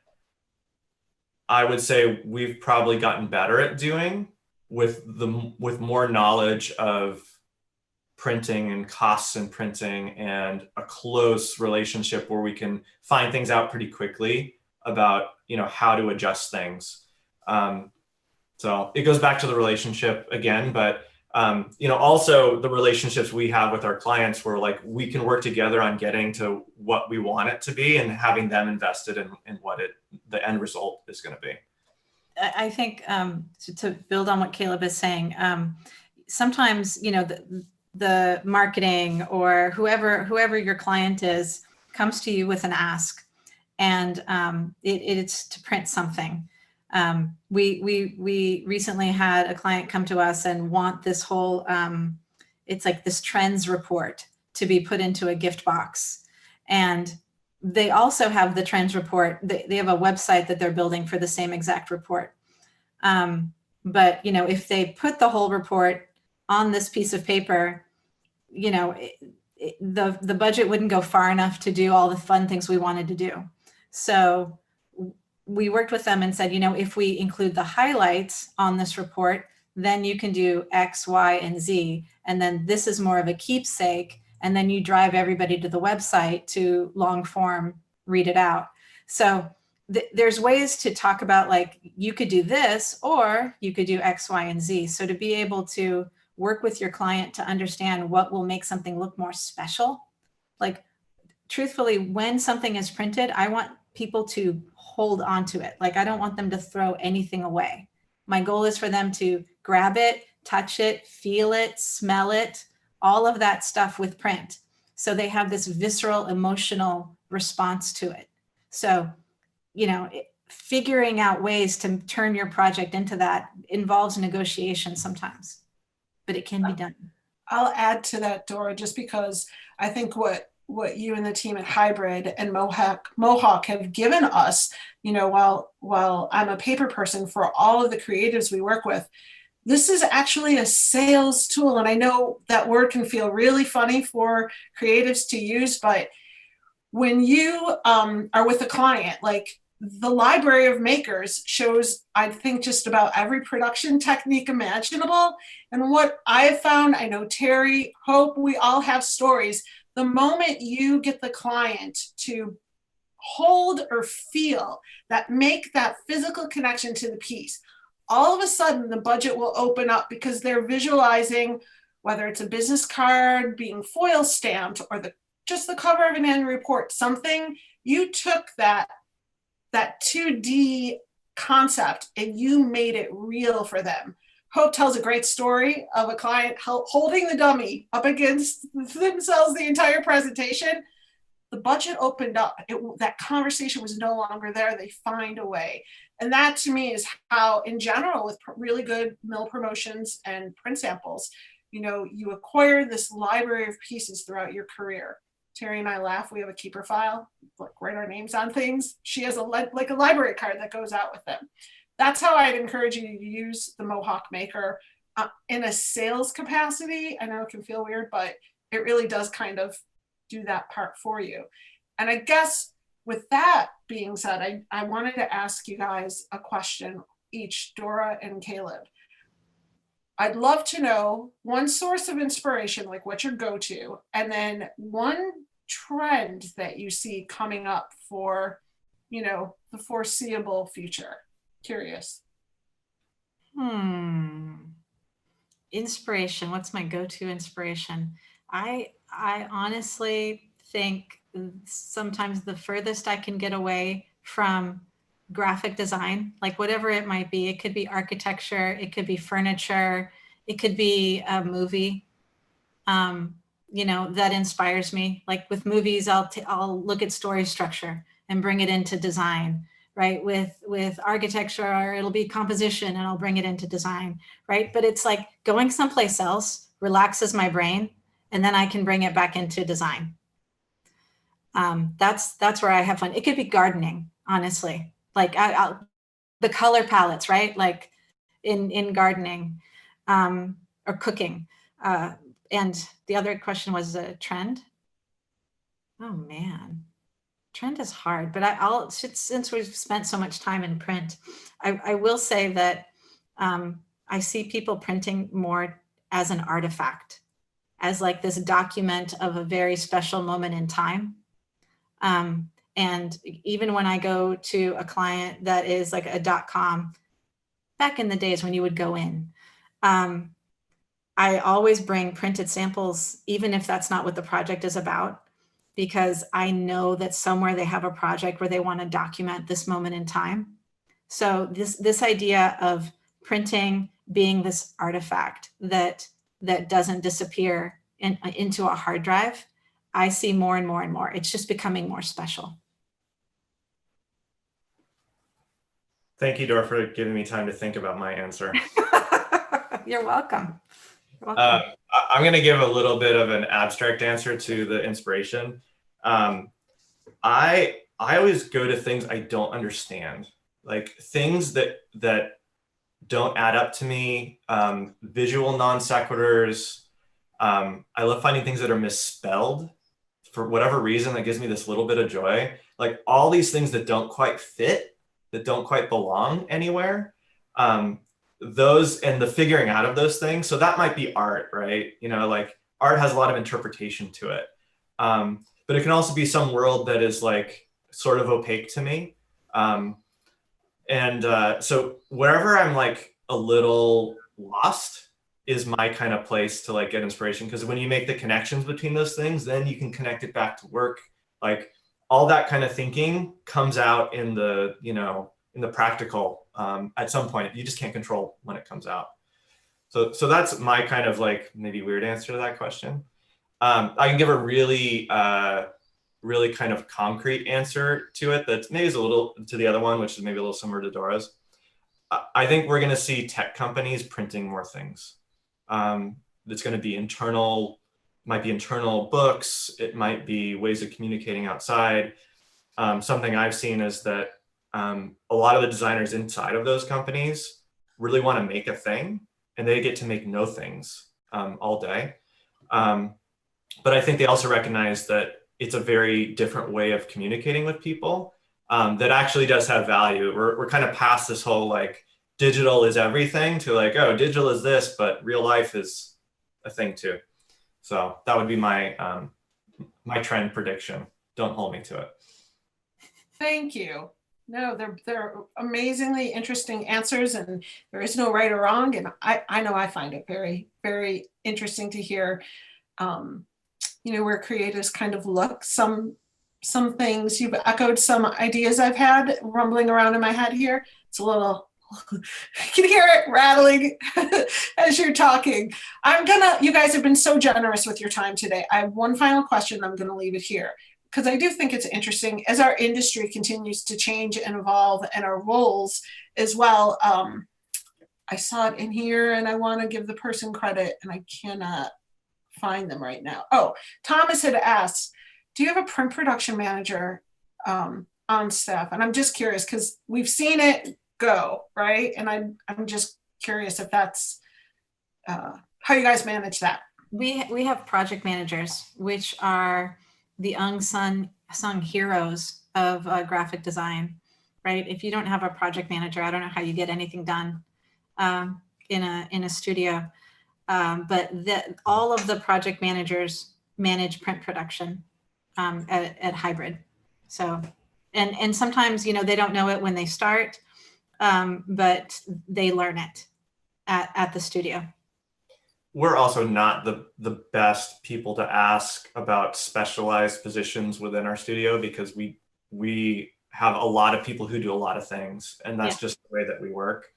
I would say we've probably gotten better at doing with more knowledge of printing and costs and printing, and a close relationship where we can find things out pretty quickly about, how to adjust things. So it goes back to the relationship again, but also the relationships we have with our clients where like we can work together on getting to what we want it to be and having them invested in what the end result is going to be. I think to build on what Caleb is saying, sometimes, the marketing or whoever your client is comes to you with an ask, and it's to print something. We recently had a client come to us and want this whole, it's like this trends report to be put into a gift box. And they also have the trends report. They have a website that they're building for the same exact report. But, if they put the whole report on this piece of paper, the budget wouldn't go far enough to do all the fun things we wanted to do. So we worked with them and said, if we include the highlights on this report, then you can do X, Y, and Z. And then this is more of a keepsake. And then you drive everybody to the website to long form, read it out. So there's ways to talk about, like, you could do this, or you could do X, Y, and Z. So to be able to work with your client to understand what will make something look more special. Like, truthfully, when something is printed, I want people to hold on to it. Like, I don't want them to throw anything away. My goal is for them to grab it, touch it, feel it, smell it, all of that stuff with print. So they have this visceral emotional response to it. So, figuring out ways to turn your project into that involves negotiation sometimes, but it can be done. I'll add to that, Dora, just because I think what you and the team at Hybrid and Mohawk have given us, while I'm a paper person, for all of the creatives we work with, this is actually a sales tool. And I know that word can feel really funny for creatives to use, but when you are with a client, like the library of makers shows, I think, just about every production technique imaginable. And what I have found, I know Terry, Hope, we all have stories. The moment you get the client to hold or feel that, make that physical connection to the piece, all of a sudden the budget will open up because they're visualizing whether it's a business card being foil stamped or just the cover of an annual report, something you took that 2D concept and you made it real for them. Hope tells a great story of a client holding the dummy up against themselves the entire presentation. The budget opened up. That conversation was no longer there. They find a way. And that to me is how, in general, with really good mill promotions and print samples, you acquire this library of pieces throughout your career. Terry and I laugh. We have a keeper file, write our names on things. She has a library card that goes out with them. That's how I'd encourage you to use the Mohawk Maker in a sales capacity. I know it can feel weird, but it really does kind of do that part for you. And I guess with that being said, I wanted to ask you guys a question each, Dora and Caleb. I'd love to know one source of inspiration, like what's your go-to, and then one trend that you see coming up for, the foreseeable future. Curious. Inspiration. What's my go-to inspiration? I honestly think sometimes the furthest I can get away from graphic design, like whatever it might be, it could be architecture, it could be furniture, it could be a movie, that inspires me. Like with movies, I'll look at story structure and bring it into design, right? With architecture, it'll be composition and I'll bring it into design, right? But it's like going someplace else relaxes my brain, and then I can bring it back into design. That's where I have fun. It could be gardening, honestly. Like the color palettes, right? Like in gardening, or cooking. And the other question was a trend. Oh man, trend is hard. But since we've spent so much time in print, I will say that I see people printing more as an artifact, as like this document of a very special moment in time. And even when I go to a client that is like a .com, back in the days when you would go in, I always bring printed samples, even if that's not what the project is about, because I know that somewhere they have a project where they want to document this moment in time. So this idea of printing being this artifact that doesn't disappear into a hard drive, I see more and more and more. It's just becoming more special. Thank you, Dora, for giving me time to think about my answer. You're welcome. You're welcome. I'm going to give a little bit of an abstract answer to the inspiration. I always go to things I don't understand, like things that don't add up to me, visual non sequiturs. I love finding things that are misspelled for whatever reason. That gives me this little bit of joy. Like all these things that don't quite fit, that don't quite belong anywhere. Those and the figuring out of those things. So that might be art, right? Like art has a lot of interpretation to it. But it can also be some world that is like sort of opaque to me. So wherever I'm like a little lost is my kind of place to like get inspiration. Because when you make the connections between those things, then you can connect it back to work. Like all that kind of thinking comes out in the, in the practical at some point. You just can't control when it comes out. So that's my kind of like maybe weird answer to that question. I can give a really kind of concrete answer to it that maybe is a little to the other one, which is maybe a little similar to Dora's. I think we're going to see tech companies printing more things. It's going to be internal, might be internal books. It might be ways of communicating outside. Something I've seen is that a lot of the designers inside of those companies really want to make a thing, and they get to make no things all day. But I think they also recognize that it's a very different way of communicating with people. that actually does have value. We're kind of past this whole like digital is everything to like, oh, digital is this, but real life is a thing too. So that would be my my trend prediction. Don't hold me to it. Thank you. No, they're amazingly interesting answers, and there is no right or wrong. And I know I find it very, very interesting to hear, where creatives kind of look. Some things you've echoed, some ideas I've had rumbling around in my head here. It's a little, I can hear it rattling as you're talking. You guys have been so generous with your time today. I have one final question. I'm gonna leave it here, because I do think it's interesting as our industry continues to change and evolve, and our roles as well. I saw it in here and I want to give the person credit and I cannot find them right now. Oh, Thomas had asked, do you have a print production manager on staff? And I'm just curious because we've seen it go, right? And I'm just curious if that's how you guys manage that. We have project managers, which are the unsung heroes of graphic design, right? If you don't have a project manager, I don't know how you get anything done in a studio. But all of the project managers manage print production at Hybrid. So, and sometimes, they don't know it when they start, but they learn it at the studio. We're also not the best people to ask about specialized positions within our studio, because we have a lot of people who do a lot of things, and that's just the way that we work.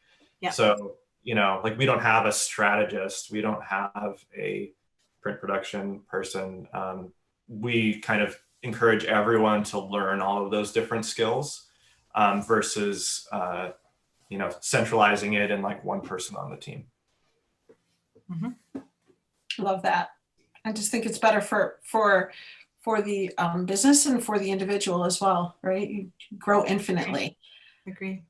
Yeah. So, like we don't have a strategist, we don't have a print production person. We kind of encourage everyone to learn all of those different skills versus, centralizing it in like one person on the team. Mm-hmm. Love that. I just think it's better for the business and for the individual as well, right? You grow infinitely. Agree.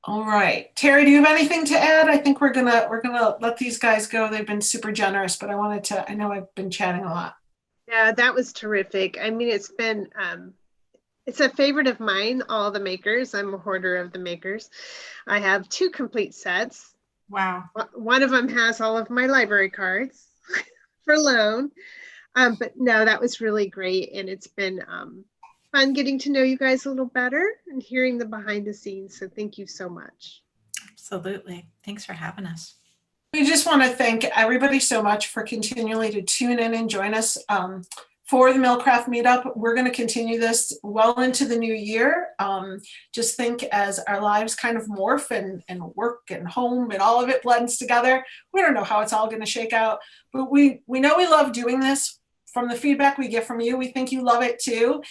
All right, Terry, do you have anything to add? I think we're gonna let these guys go. They've been super generous, but I know I've been chatting a lot. Yeah, that was terrific. I mean, it's been it's a favorite of mine, all the makers. I'm a hoarder of the makers. I have 2 complete sets. Wow. One of them has all of my library cards for loan. But no, that was really great. And it's been fun getting to know you guys a little better and hearing the behind the scenes. So thank you so much. Absolutely. Thanks for having us. We just want to thank everybody so much for continually to tune in and join us for the Millcraft Meetup. We're going to continue this well into the new year. Just think as our lives kind of morph and work and home and all of it blends together. We don't know how it's all going to shake out, but we know we love doing this. From the feedback we get from you, we think you love it too.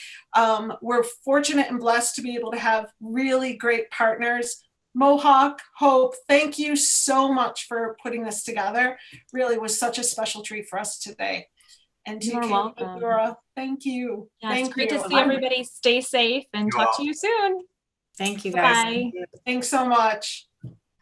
We're fortunate and blessed to be able to have really great partners. Mohawk, Hope, thank you so much for putting this together. Really was such a special treat for us today. And to You're welcome. Dora, thank you. Yeah, it's great you. to see everybody. Stay safe and talk to you soon. Thank you, guys. Bye. Thanks so much.